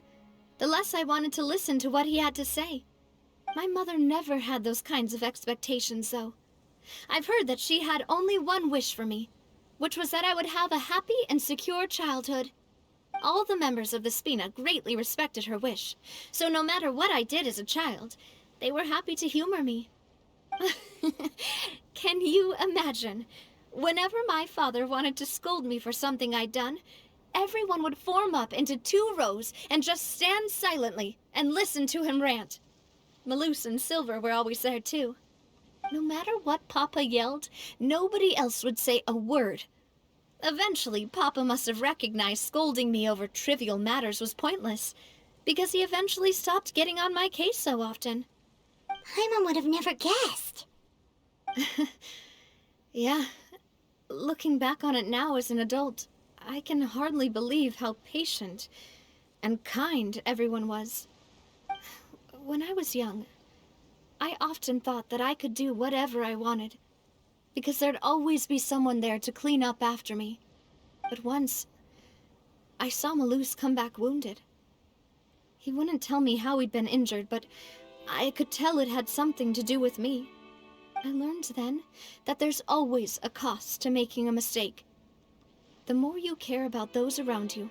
the less I wanted to listen to what he had to say. My mother never had those kinds of expectations, though. I've heard that she had only one wish for me, which was that I would have a happy and secure childhood. All the members of the Spina greatly respected her wish, so no matter what I did as a child, they were happy to humor me. Can you imagine? Whenever my father wanted to scold me for something I'd done, everyone would form up into 2 rows and just stand silently and listen to him rant. Malus and Silver were always there too. No matter what Papa yelled, nobody else would say a word. Eventually, Papa must have recognized scolding me over trivial matters was pointless, because he eventually stopped getting on my case so often. Paimon would have never guessed. Yeah. Looking back on it now as an adult, I can hardly believe how patient and kind everyone was. When I was young, I often thought that I could do whatever I wanted, because there'd always be someone there to clean up after me. But once, I saw Malus come back wounded. He wouldn't tell me how he'd been injured, but I could tell it had something to do with me. I learned then that there's always a cost to making a mistake. The more you care about those around you,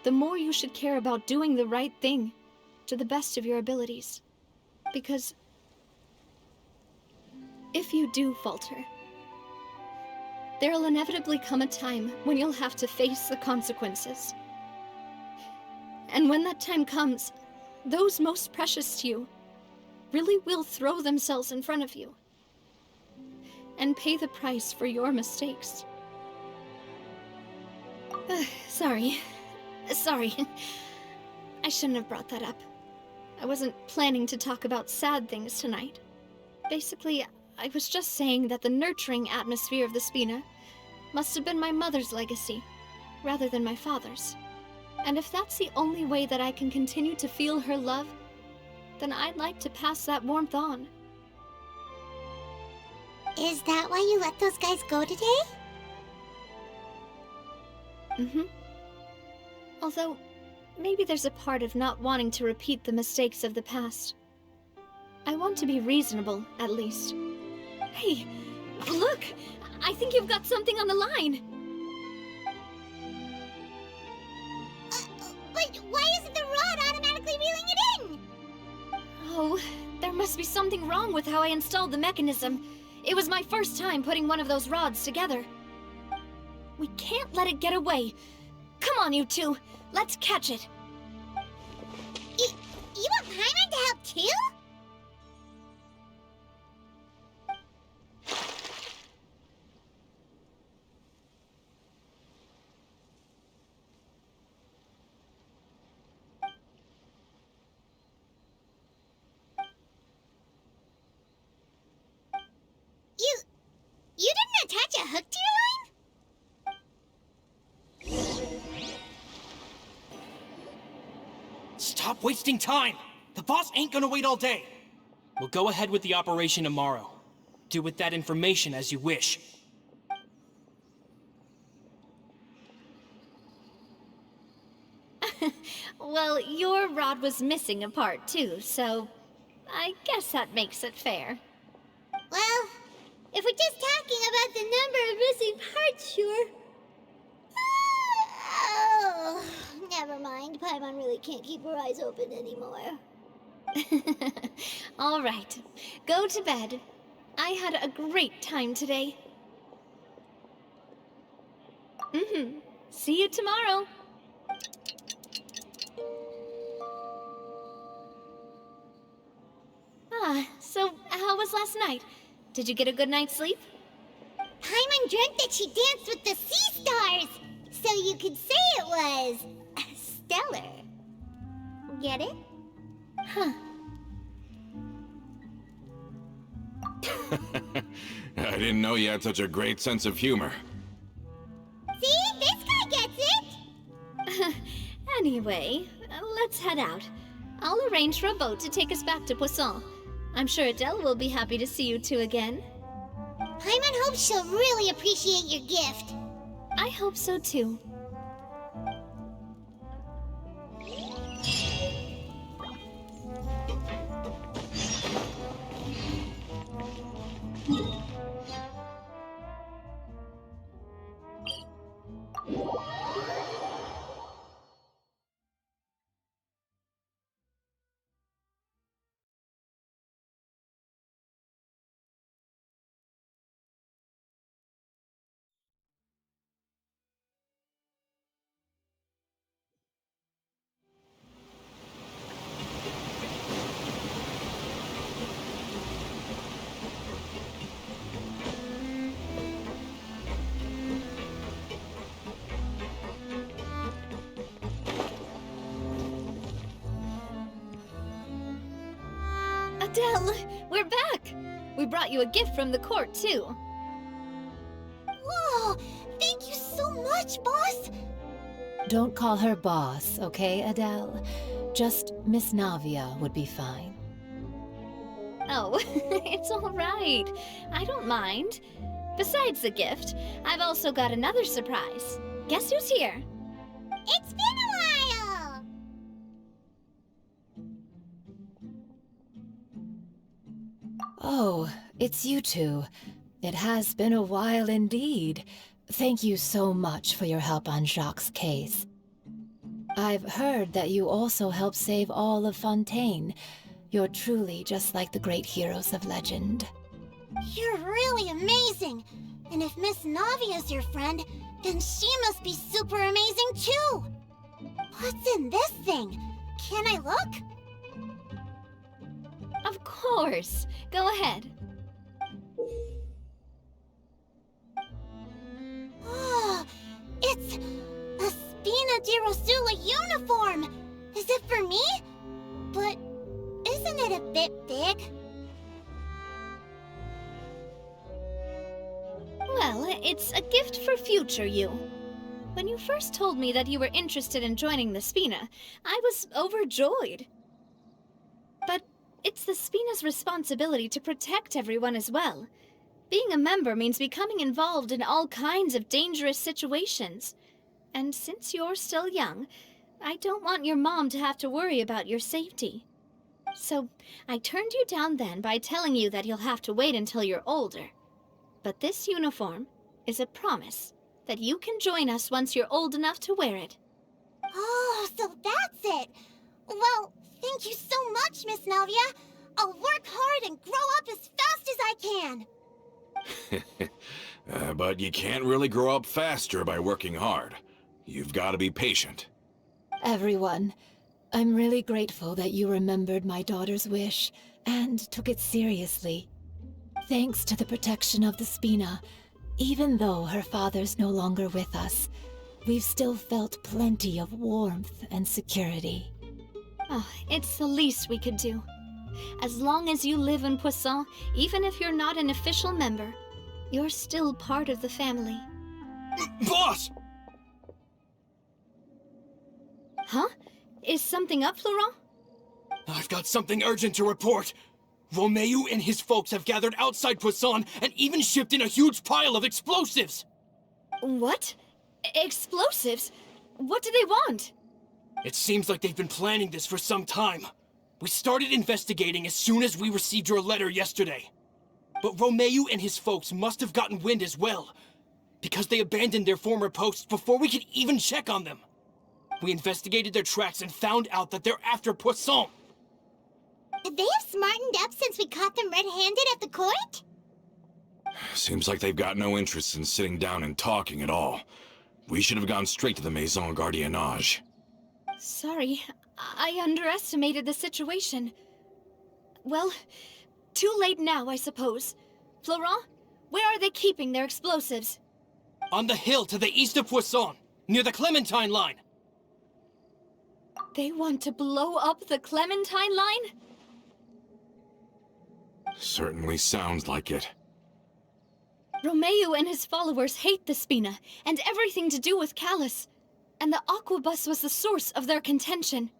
the more you should care about doing the right thing to the best of your abilities. Because if you do falter, there'll inevitably come a time when you'll have to face the consequences. And when that time comes, those most precious to you really will throw themselves in front of you and pay the price for your mistakes. Sorry. I shouldn't have brought that up. I wasn't planning to talk about sad things tonight. Basically, I was just saying that the nurturing atmosphere of the Spina must have been my mother's legacy, rather than my father's. And if that's the only way that I can continue to feel her love, then I'd like to pass that warmth on. Is that why you let those guys go today? Mm-hmm. Although, maybe there's a part of not wanting to repeat the mistakes of the past. I want to be reasonable, at least. Hey, look! I think you've got something on the line! But why isn't the rod automatically reeling it in? Oh, there must be something wrong with how I installed the mechanism. It was my first time putting one of those rods together. We can't let it get away. Come on, you two. Let's catch it. You want Paimon to help too? You didn't attach a hook to your line? Stop wasting time! The boss ain't gonna wait all day! We'll go ahead with the operation tomorrow. Do with that information as you wish. Well, your rod was missing a part too, so I guess that makes it fair. Well, if we're just talking about the number of missing parts, sure. Oh, never mind. Paimon really can't keep her eyes open anymore. All right, go to bed. I had a great time today. See you tomorrow. So how was last night? Did you get a good night's sleep? Paimon dreamt that she danced with the sea stars, so you could say it was stellar. Get it? Huh. I didn't know you had such a great sense of humor. Anyway, let's head out. I'll arrange for a boat to take us back to Poisson. I'm sure Adele will be happy to see you two again. Paimon hopes she'll really appreciate your gift. I hope so too. Adele, we're back! We brought you a gift from the court, too. Whoa! Thank you so much, boss! Don't call her boss, okay, Adele? Just Miss Navia would be fine. Oh, it's all right. I don't mind. Besides the gift, I've also got another surprise. Guess who's here? It's been a while! Oh, it's you two. It has been a while indeed. Thank you so much for your help on Jacques' case. I've heard that you also helped save all of Fontaine. You're truly just like the great heroes of legend. You're really amazing! And if Miss Navia's your friend, then she must be super amazing too! What's in this thing? Can I look? Of course. Go ahead. Oh, it's a Spina di Rosula uniform! Is it for me? But isn't it a bit big? Well, it's a gift for future you. When you first told me that you were interested in joining the Spina, I was overjoyed. But it's the Spina's responsibility to protect everyone as well. Being a member means becoming involved in all kinds of dangerous situations. And since you're still young, I don't want your mom to have to worry about your safety. So I turned you down then by telling you that you'll have to wait until you're older. But this uniform is a promise that you can join us once you're old enough to wear it. Oh, so that's it! Well, thank you so much, Miss Navia! I'll work hard and grow up as fast as I can! But you can't really grow up faster by working hard. You've got to be patient. Everyone, I'm really grateful that you remembered my daughter's wish and took it seriously. Thanks to the protection of the Spina, even though her father's no longer with us, we've still felt plenty of warmth and security. Oh, it's the least we could do. As long as you live in Poisson, even if you're not an official member, you're still part of the family. Boss! Huh? Is something up, Florent? I've got something urgent to report. Romeu and his folks have gathered outside Poisson and even shipped in a huge pile of explosives! What? Explosives? What do they want? It seems like they've been planning this for some time. We started investigating as soon as we received your letter yesterday. But Romeu and his folks must have gotten wind as well, because they abandoned their former posts before we could even check on them. We investigated their tracks and found out that they're after Poisson. They have smartened up since we caught them red-handed at the court? Seems like they've got no interest in sitting down and talking at all. We should have gone straight to the Maison Gardiennage. Sorry, I underestimated the situation. Well, too late now, I suppose. Florent, where are they keeping their explosives? On the hill to the east of Poisson, near the Clementine line. They want to blow up the Clementine line? Certainly sounds like it. Romeu and his followers hate the Spina, and everything to do with Callus. and the Aquabus was the source of their contention.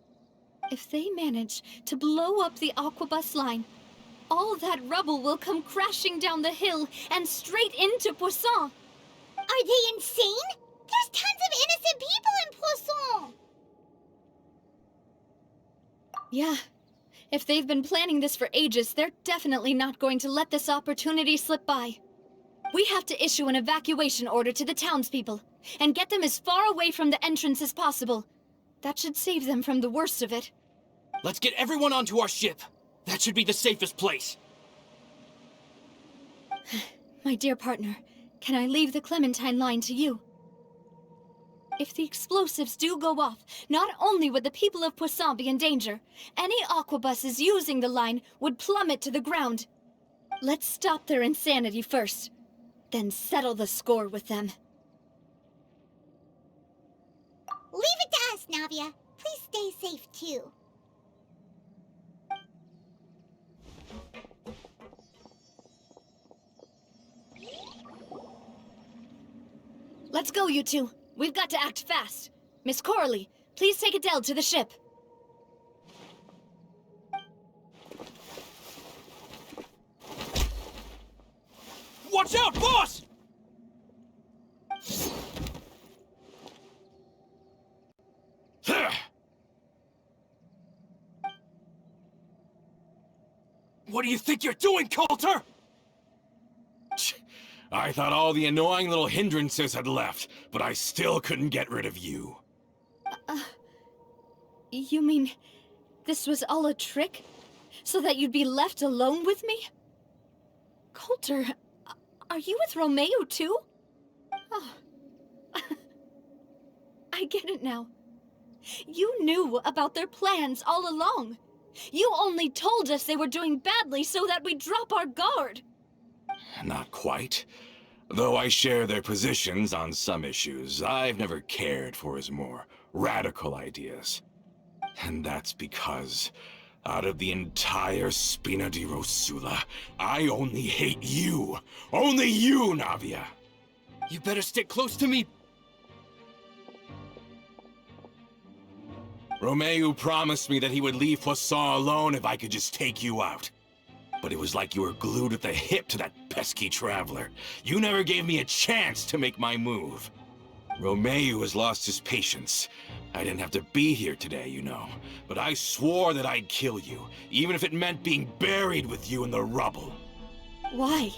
If they manage to blow up the Aquabus line, all that rubble will come crashing down the hill and straight into Poisson. Are they insane? There's tons of innocent people in Poisson! Yeah. If they've been planning this for ages, they're definitely not going to let this opportunity slip by. We have to issue an evacuation order to the townspeople, and get them as far away from the entrance as possible. That should save them from the worst of it. Let's get everyone onto our ship. That should be the safest place. My dear partner, can I leave the Clementine line to you? If the explosives do go off, not only would the people of Poisson be in danger, any aquabuses using the line would plummet to the ground. Let's stop their insanity first, then settle the score with them. Leave it to us, Navia. Please stay safe, too. Let's go, you two. We've got to act fast. Miss Coralie, please take Adele to the ship. Watch out, boss! What do you think you're doing, Coulter? I thought all the annoying little hindrances had left, but I still couldn't get rid of you. You mean this was all a trick? So that you'd be left alone with me? Coulter, are you with Romeo too? Oh. I get it now. You knew about their plans all along. You only told us they were doing badly so that we'd drop our guard. Not quite. Though I share their positions on some issues, I've never cared for his more radical ideas. And that's because, out of the entire Spina di Rosula, I only hate you. Only you, Navia. You better stick close to me. Romeo promised me that he would leave Poisson alone if I could just take you out. But it was like you were glued at the hip to that pesky traveler. You never gave me a chance to make my move. Romeo has lost his patience. I didn't have to be here today, you know. But I swore that I'd kill you, even if it meant being buried with you in the rubble. Why?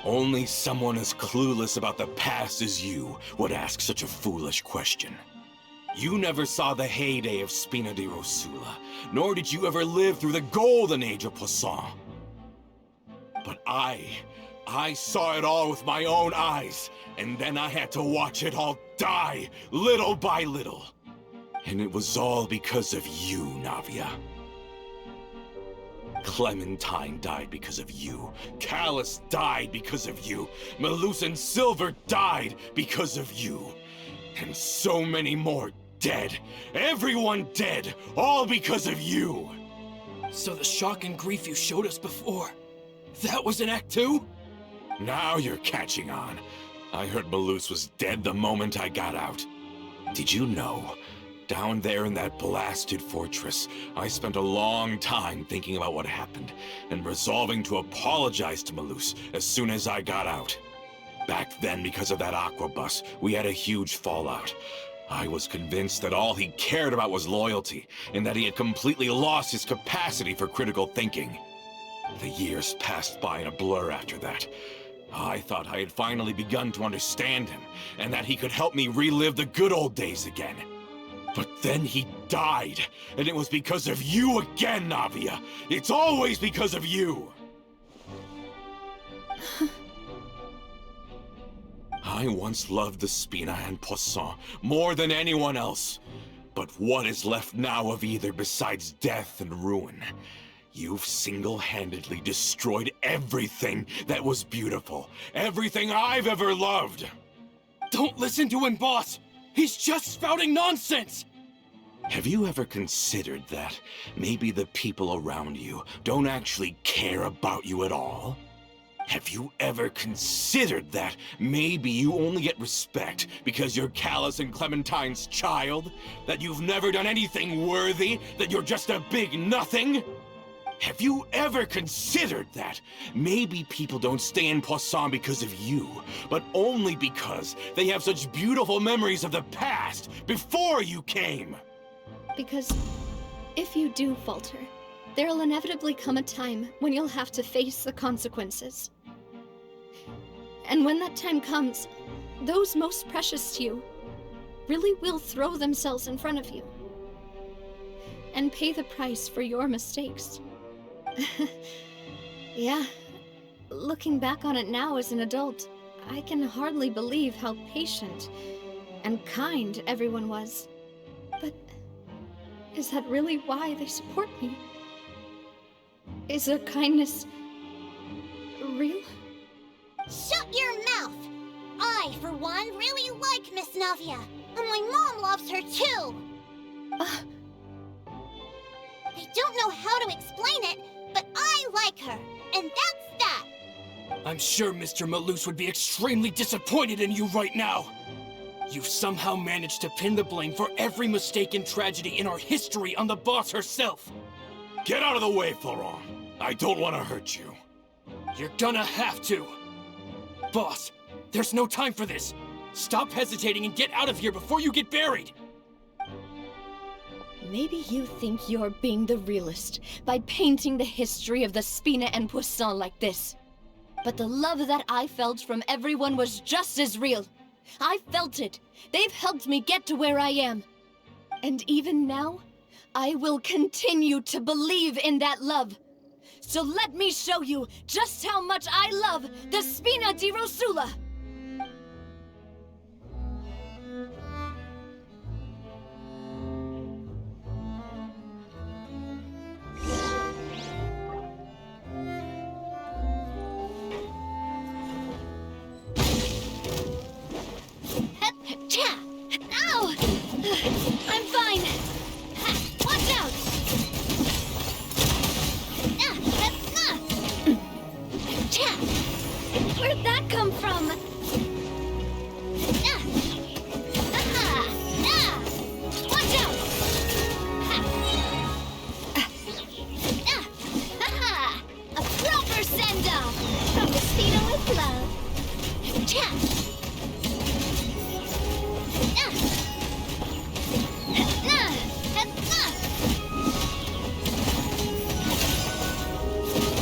Only someone as clueless about the past as you would ask such a foolish question. You never saw the heyday of Spina di Rosula, nor did you ever live through the golden age of Poisson. But I saw it all with my own eyes, and then I had to watch it all die, little by little. And it was all because of you, Navia. Clementine died because of you. Callus died because of you. Malus and Silver died because of you. And so many more dead. Everyone dead, all because of you. So the shock and grief you showed us before, that was in Act 2? Now you're catching on. I heard Malus was dead the moment I got out. Did you know? Down there in that blasted fortress, I spent a long time thinking about what happened, and resolving to apologize to Malus as soon as I got out. Back then, because of that aquabus, we had a huge fallout. I was convinced that all he cared about was loyalty, and that he had completely lost his capacity for critical thinking. The years passed by in a blur after that. I thought I had finally begun to understand him, and that he could help me relive the good old days again. But then he died, and it was because of you again, Navia! It's always because of you! I once loved the Spina and Poisson more than anyone else. But what is left now of either besides death and ruin? You've single-handedly destroyed everything that was beautiful. Everything I've ever loved. Don't listen to him, boss! He's just spouting nonsense! Have you ever considered that maybe the people around you don't actually care about you at all? Have you ever considered that maybe you only get respect because you're Callus and Clementine's child? That you've never done anything worthy? That you're just a big nothing? Have you ever considered that maybe people don't stay in Poisson because of you, but only because they have such beautiful memories of the past before you came? Because if you do falter, there'll inevitably come a time when you'll have to face the consequences. And when that time comes, those most precious to you really will throw themselves in front of you and pay the price for your mistakes. Yeah, looking back on it now as an adult, I can hardly believe how patient and kind everyone was. But is that really why they support me? Is their kindness real? Shut your mouth! I, for one, really like Miss Navia, and my mom loves her too! I don't know how to explain it, but I like her, and that's that! I'm sure Mr. Malus would be extremely disappointed in you right now. You've somehow managed to pin the blame for every mistake and tragedy in our history on the boss herself. Get out of the way, Florent. I don't want to hurt you. You're gonna have to. Boss, there's no time for this. Stop hesitating and get out of here before you get buried. Maybe you think you're being the realist by painting the history of the Spina and Poisson like this. But the love that I felt from everyone was just as real. I felt it. They've helped me get to where I am. And even now, I will continue to believe in that love. So let me show you just how much I love the Spina di Rosula! Ow! I'm fine! Watch out! Where'd that come from? Watch out! A proper send-off from the Spina with love.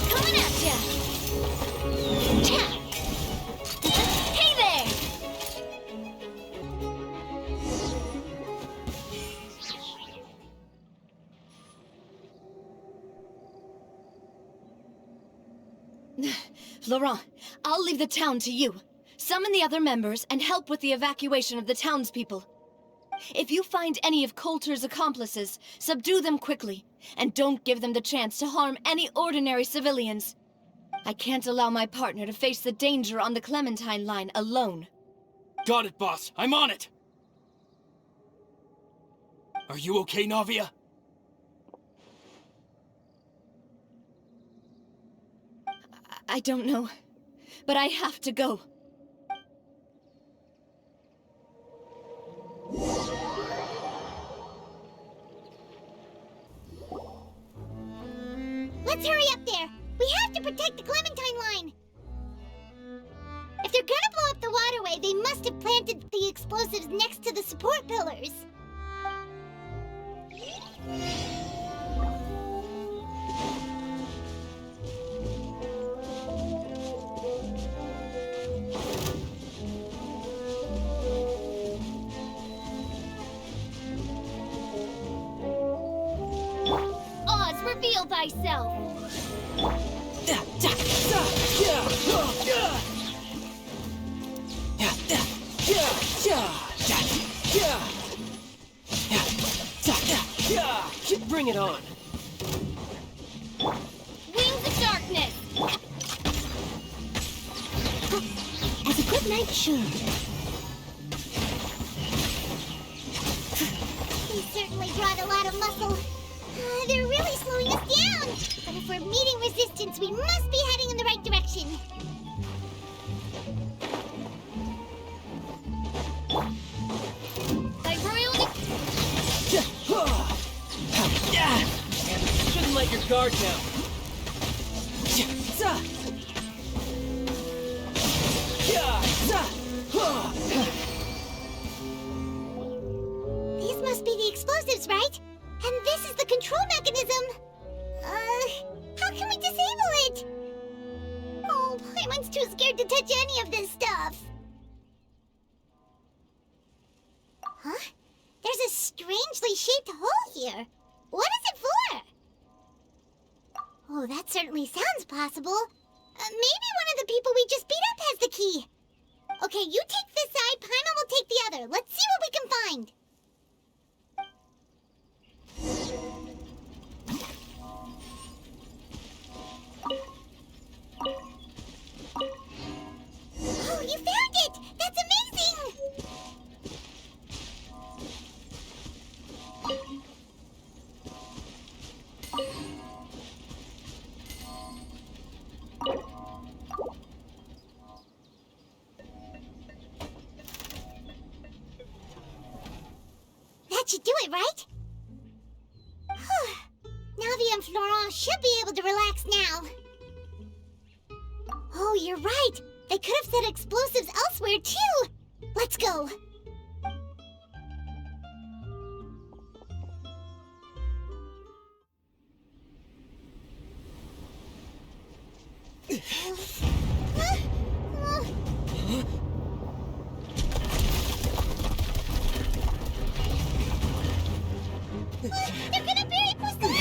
Coming at ya! Hey there! Laurent, I'll leave the town to you. Summon the other members and help with the evacuation of the townspeople. If you find any of Coulter's accomplices, subdue them quickly, and don't give them the chance to harm any ordinary civilians. I can't allow my partner to face the danger on the Clementine line alone. Got it, boss. I'm on it. Are you okay, Navia? I don't know, but I have to go. Let's hurry up there! We have to protect the Clementine line! If they're gonna blow up the waterway, they must have planted the explosives next to the support pillars. Oz, reveal thyself! Bring it on. Wings of darkness! As a good night, sure. He certainly brought a lot of muscle. They're really slowing us down! But if we're meeting resistance, we must be heading in the right direction. I really... Shouldn't let your guard down. These must be the explosives, right? And this is the control mechanism. How can we disable it? Oh, Paimon's too scared to touch any of this stuff. Huh? There's a strangely shaped hole here. What is it for? Oh, that certainly sounds possible. Maybe one of the people we just beat up has the key. Okay, you take this side, Paimon will take the other. Let's see what we can find. Oh, you found it! That's amazing! That should do it, right? Navia and Florent should be able to relax now. Oh, you're right. They could have set explosives elsewhere, too. Let's go. They're gonna bury Poisson!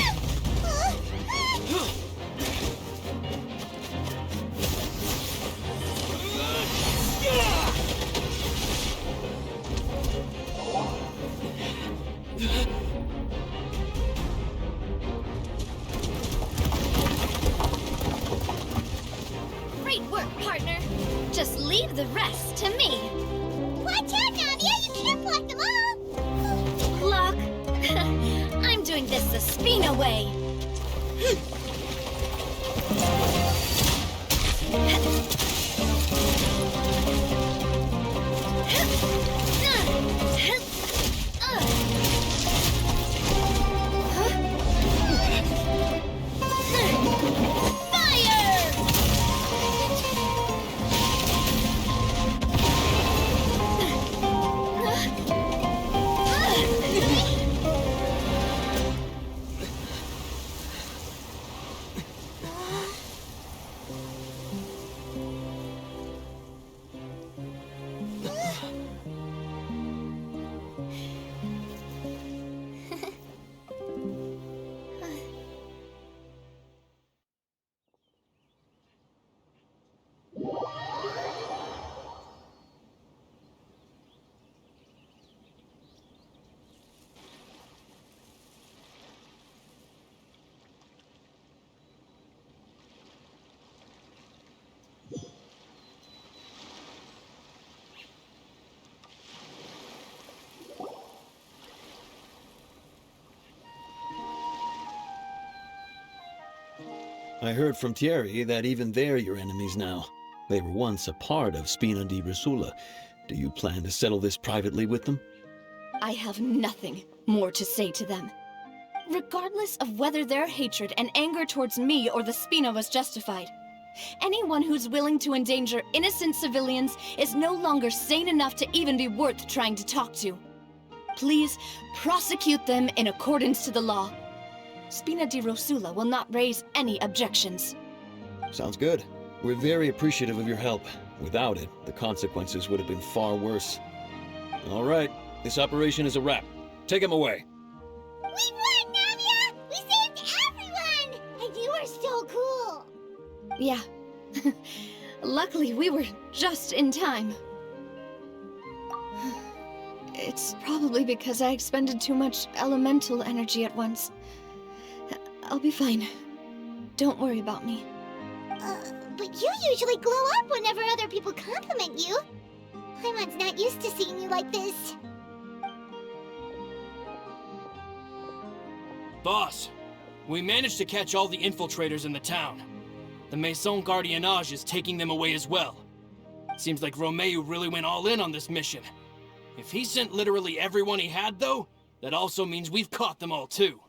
Great work, partner. Just leave the rest to me. Watch out, Navia! You can't block them all! Block. I'm doing this the Spina way. I heard from Thierry that even they're your enemies now. They were once a part of Spina di Rosula. Do you plan to settle this privately with them? I have nothing more to say to them. Regardless of whether their hatred and anger towards me or the Spina was justified, anyone who's willing to endanger innocent civilians is no longer sane enough to even be worth trying to talk to. Please prosecute them in accordance to the law. Spina di Rosula will not raise any objections. Sounds good. We're very appreciative of your help. Without it, the consequences would have been far worse. All right, this operation is a wrap. Take him away. We won, Navia! We saved everyone! And you were so cool! Yeah. Luckily, we were just in time. It's probably because I expended too much elemental energy at once. I'll be fine. Don't worry about me. But you usually glow up whenever other people compliment you. Paimon's not used to seeing you like this. Boss, We managed to catch all the infiltrators in the town. The Maison Gardiennage is taking them away as well. Seems like Romeu really went all in on this mission. If he sent literally everyone he had, though, that also means we've caught them all too.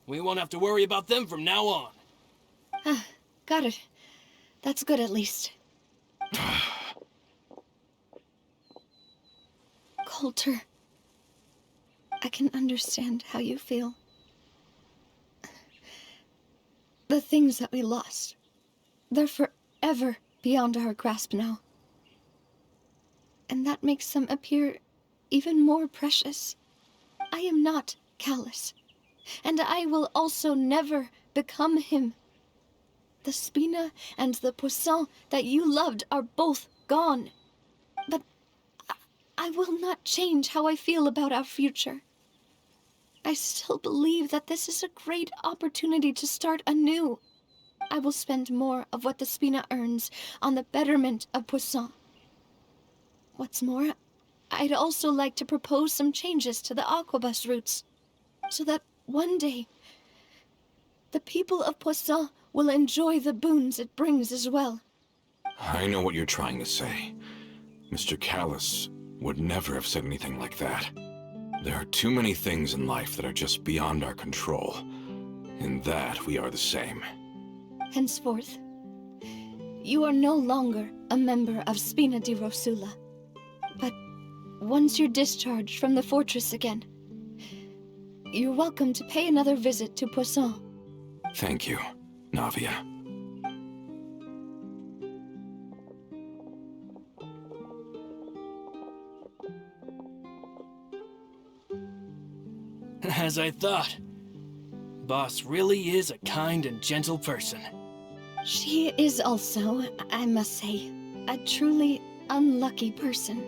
We won't have to worry about them from now on. Got it. That's good at least. Coulter, I can understand how you feel. The things that we lost, they're forever beyond our grasp now. And that makes them appear even more precious. I am not Callus, and I will also never become him. The Spina and the Poisson that you loved are both gone. But I will not change how I feel about our future. I still believe that this is a great opportunity to start anew. I will spend more of what the Spina earns on the betterment of Poisson. What's more, I'd also like to propose some changes to the Aquabus routes, so that one day, the people of Poisson will enjoy the boons it brings as well. I know what you're trying to say. Mr. Callus would never have said anything like that. There are too many things in life that are just beyond our control. In that, we are the same. Henceforth, you are no longer a member of Spina di Rosula. But once you're discharged from the fortress again, you're welcome to pay another visit to Poisson. Thank you, Navia. As I thought. Boss really is a kind and gentle person. She is also, I must say, a truly unlucky person.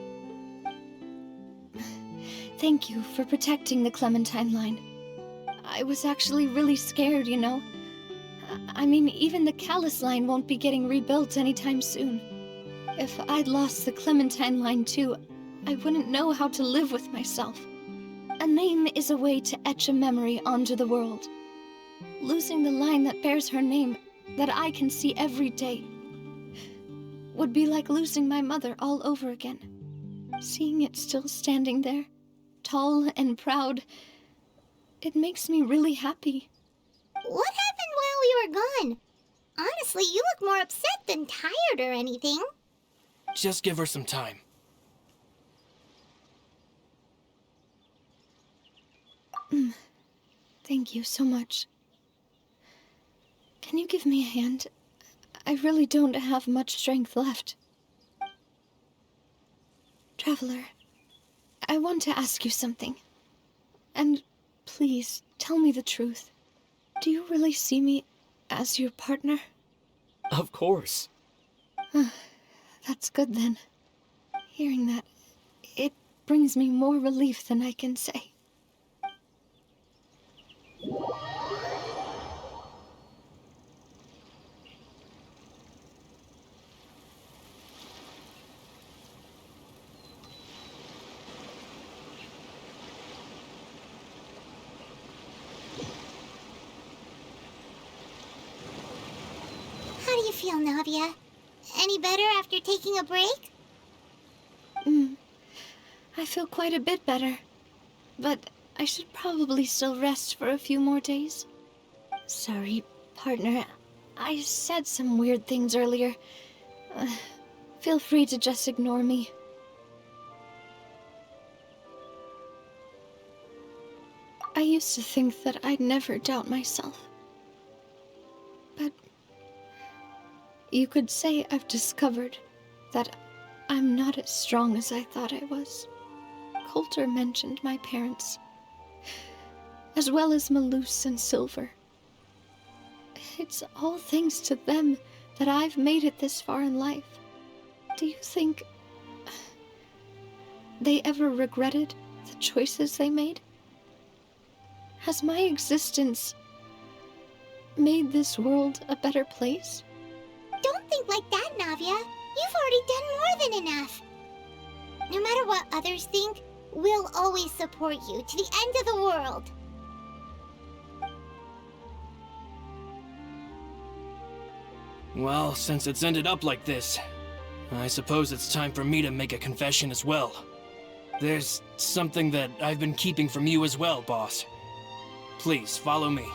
Thank you for protecting the Clementine line. I was actually really scared, you know. I mean, even the Callus line won't be getting rebuilt anytime soon. If I'd lost the Clementine line too, I wouldn't know how to live with myself. A name is a way to etch a memory onto the world. Losing the line that bears her name, that I can see every day, would be like losing my mother all over again. Seeing it still standing there, tall and proud, it makes me really happy. What happened while we were gone? Honestly, you look more upset than tired or anything. Just give her some time. Thank you so much. Can you give me a hand? I really don't have much strength left. Traveler, I want to ask you something. And please, tell me the truth. Do you really see me as your partner? Of course. That's good then. Hearing that, it brings me more relief than I can say. How do you feel, Navia? Any better after taking a break? I feel quite a bit better. But I should probably still rest for a few more days. Sorry, partner. I said some weird things earlier. Feel free to just ignore me. I used to think that I'd never doubt myself. But you could say I've discovered that I'm not as strong as I thought I was. Coulter mentioned my parents, as well as Malus and Silver. It's all thanks to them that I've made it this far in life. Do you think they ever regretted the choices they made? Has my existence made this world a better place? Don't think like that, Navia. You've already done more than enough. No matter what others think, we'll always support you to the end of the world. Well, since it's ended up like this, I suppose it's time for me to make a confession as well. There's something that I've been keeping from you as well, boss. Please, follow me.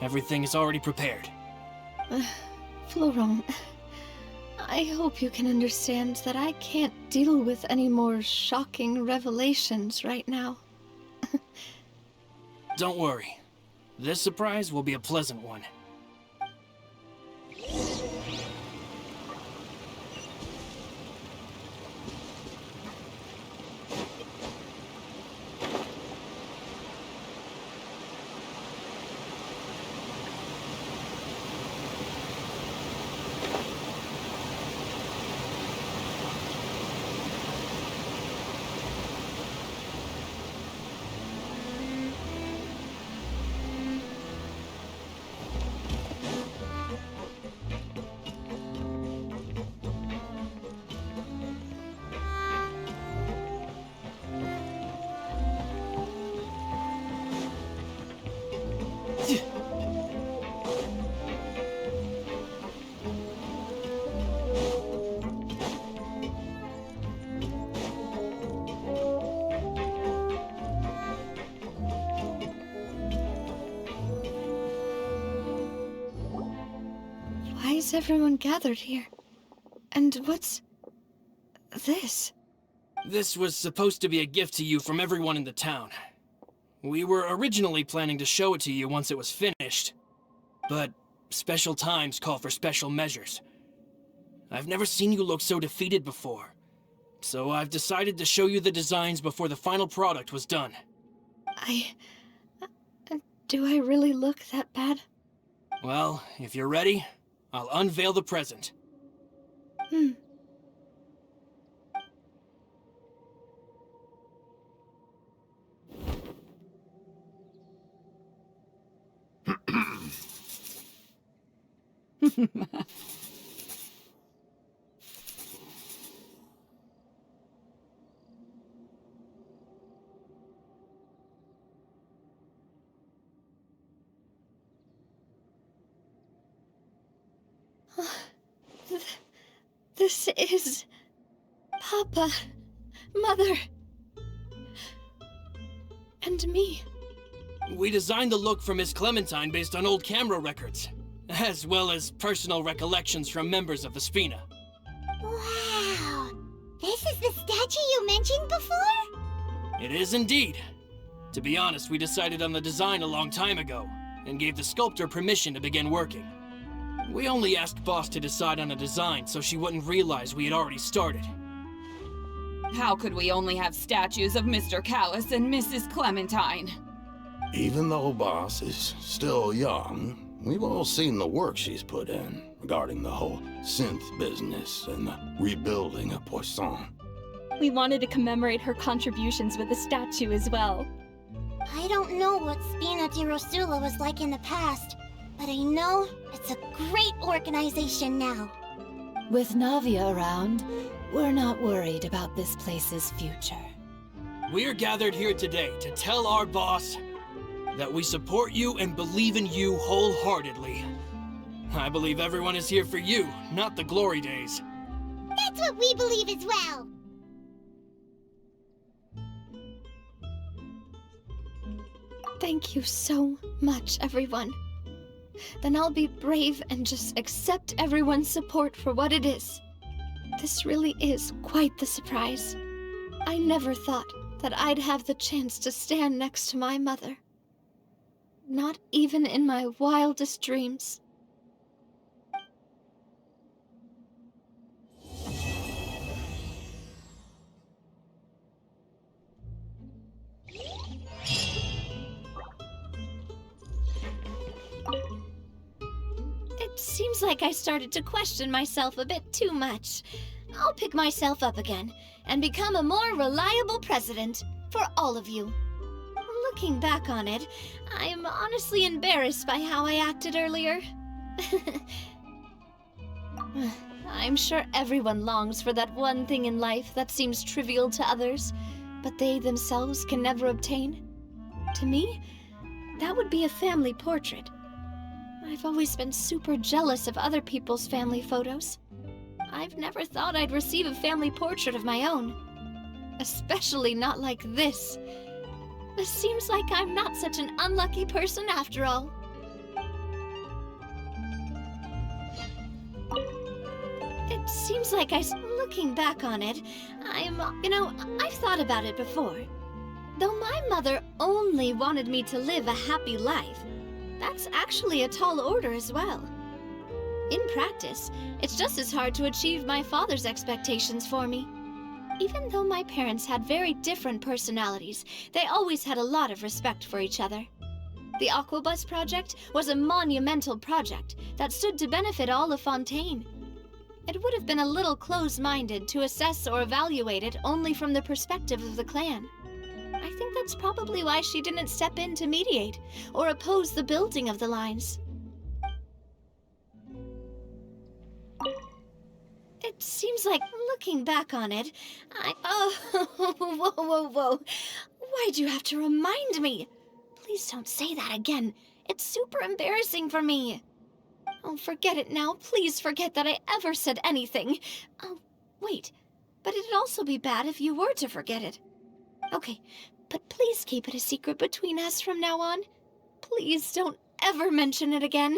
Everything is already prepared. Florent, I hope you can understand that I can't deal with any more shocking revelations right now. Don't worry. This surprise will be a pleasant one. Why is everyone gathered here? And what's this? This was supposed to be a gift to you from everyone in the town. We were originally planning to show it to you once it was finished, but special times call for special measures. I've never seen you look so defeated before, so I've decided to show you the designs before the final product was done. Do I really look that bad? Well, if you're ready, I'll unveil the present. This is... Papa, Mother, and me. We designed the look for Miss Clementine based on old camera records, as well as personal recollections from members of the Spina. Wow! This is the statue you mentioned before? It is indeed. To be honest, we decided on the design a long time ago, and gave the sculptor permission to begin working. We only asked Boss to decide on a design so she wouldn't realize we had already started. How could we only have statues of Mr. Callis and Mrs. Clementine? Even though Boss is still young, we've all seen the work she's put in regarding the whole synth business and the rebuilding of Poisson. We wanted to commemorate her contributions with a statue as well. I don't know what Spina di Rosula was like in the past, but I know it's a great organization now. With Navia around, we're not worried about this place's future. We're gathered here today to tell our boss that we support you and believe in you wholeheartedly. I believe everyone is here for you, not the glory days. That's what we believe as well! Thank you so much, everyone. Then I'll be brave and just accept everyone's support for what it is. This really is quite the surprise. I never thought that I'd have the chance to stand next to my mother. Not even in my wildest dreams. It seems like I started to question myself a bit too much. I'll pick myself up again and become a more reliable president for all of you. Looking back on it, I'm honestly embarrassed by how I acted earlier. I'm sure everyone longs for that one thing in life that seems trivial to others, but they themselves can never obtain. To me, that would be a family portrait. I've always been super jealous of other people's family photos. I've never thought I'd receive a family portrait of my own. Especially not like this. It seems like I'm not such an unlucky person after all. It seems like looking back on it, I've thought about it before. Though my mother only wanted me to live a happy life, that's actually a tall order as well. In practice, it's just as hard to achieve my father's expectations for me. Even though my parents had very different personalities, they always had a lot of respect for each other. The Aquabus project was a monumental project that stood to benefit all of Fontaine. It would have been a little close-minded to assess or evaluate it only from the perspective of the clan. I think that's probably why she didn't step in to mediate or oppose the building of the lines. It seems like, looking back on it, whoa. Why'd you have to remind me? Please don't say that again. It's super embarrassing for me. Oh, forget it now. Please forget that I ever said anything. Oh, wait. But it'd also be bad if you were to forget it. Okay, but please keep it a secret between us from now on. Please don't ever mention it again.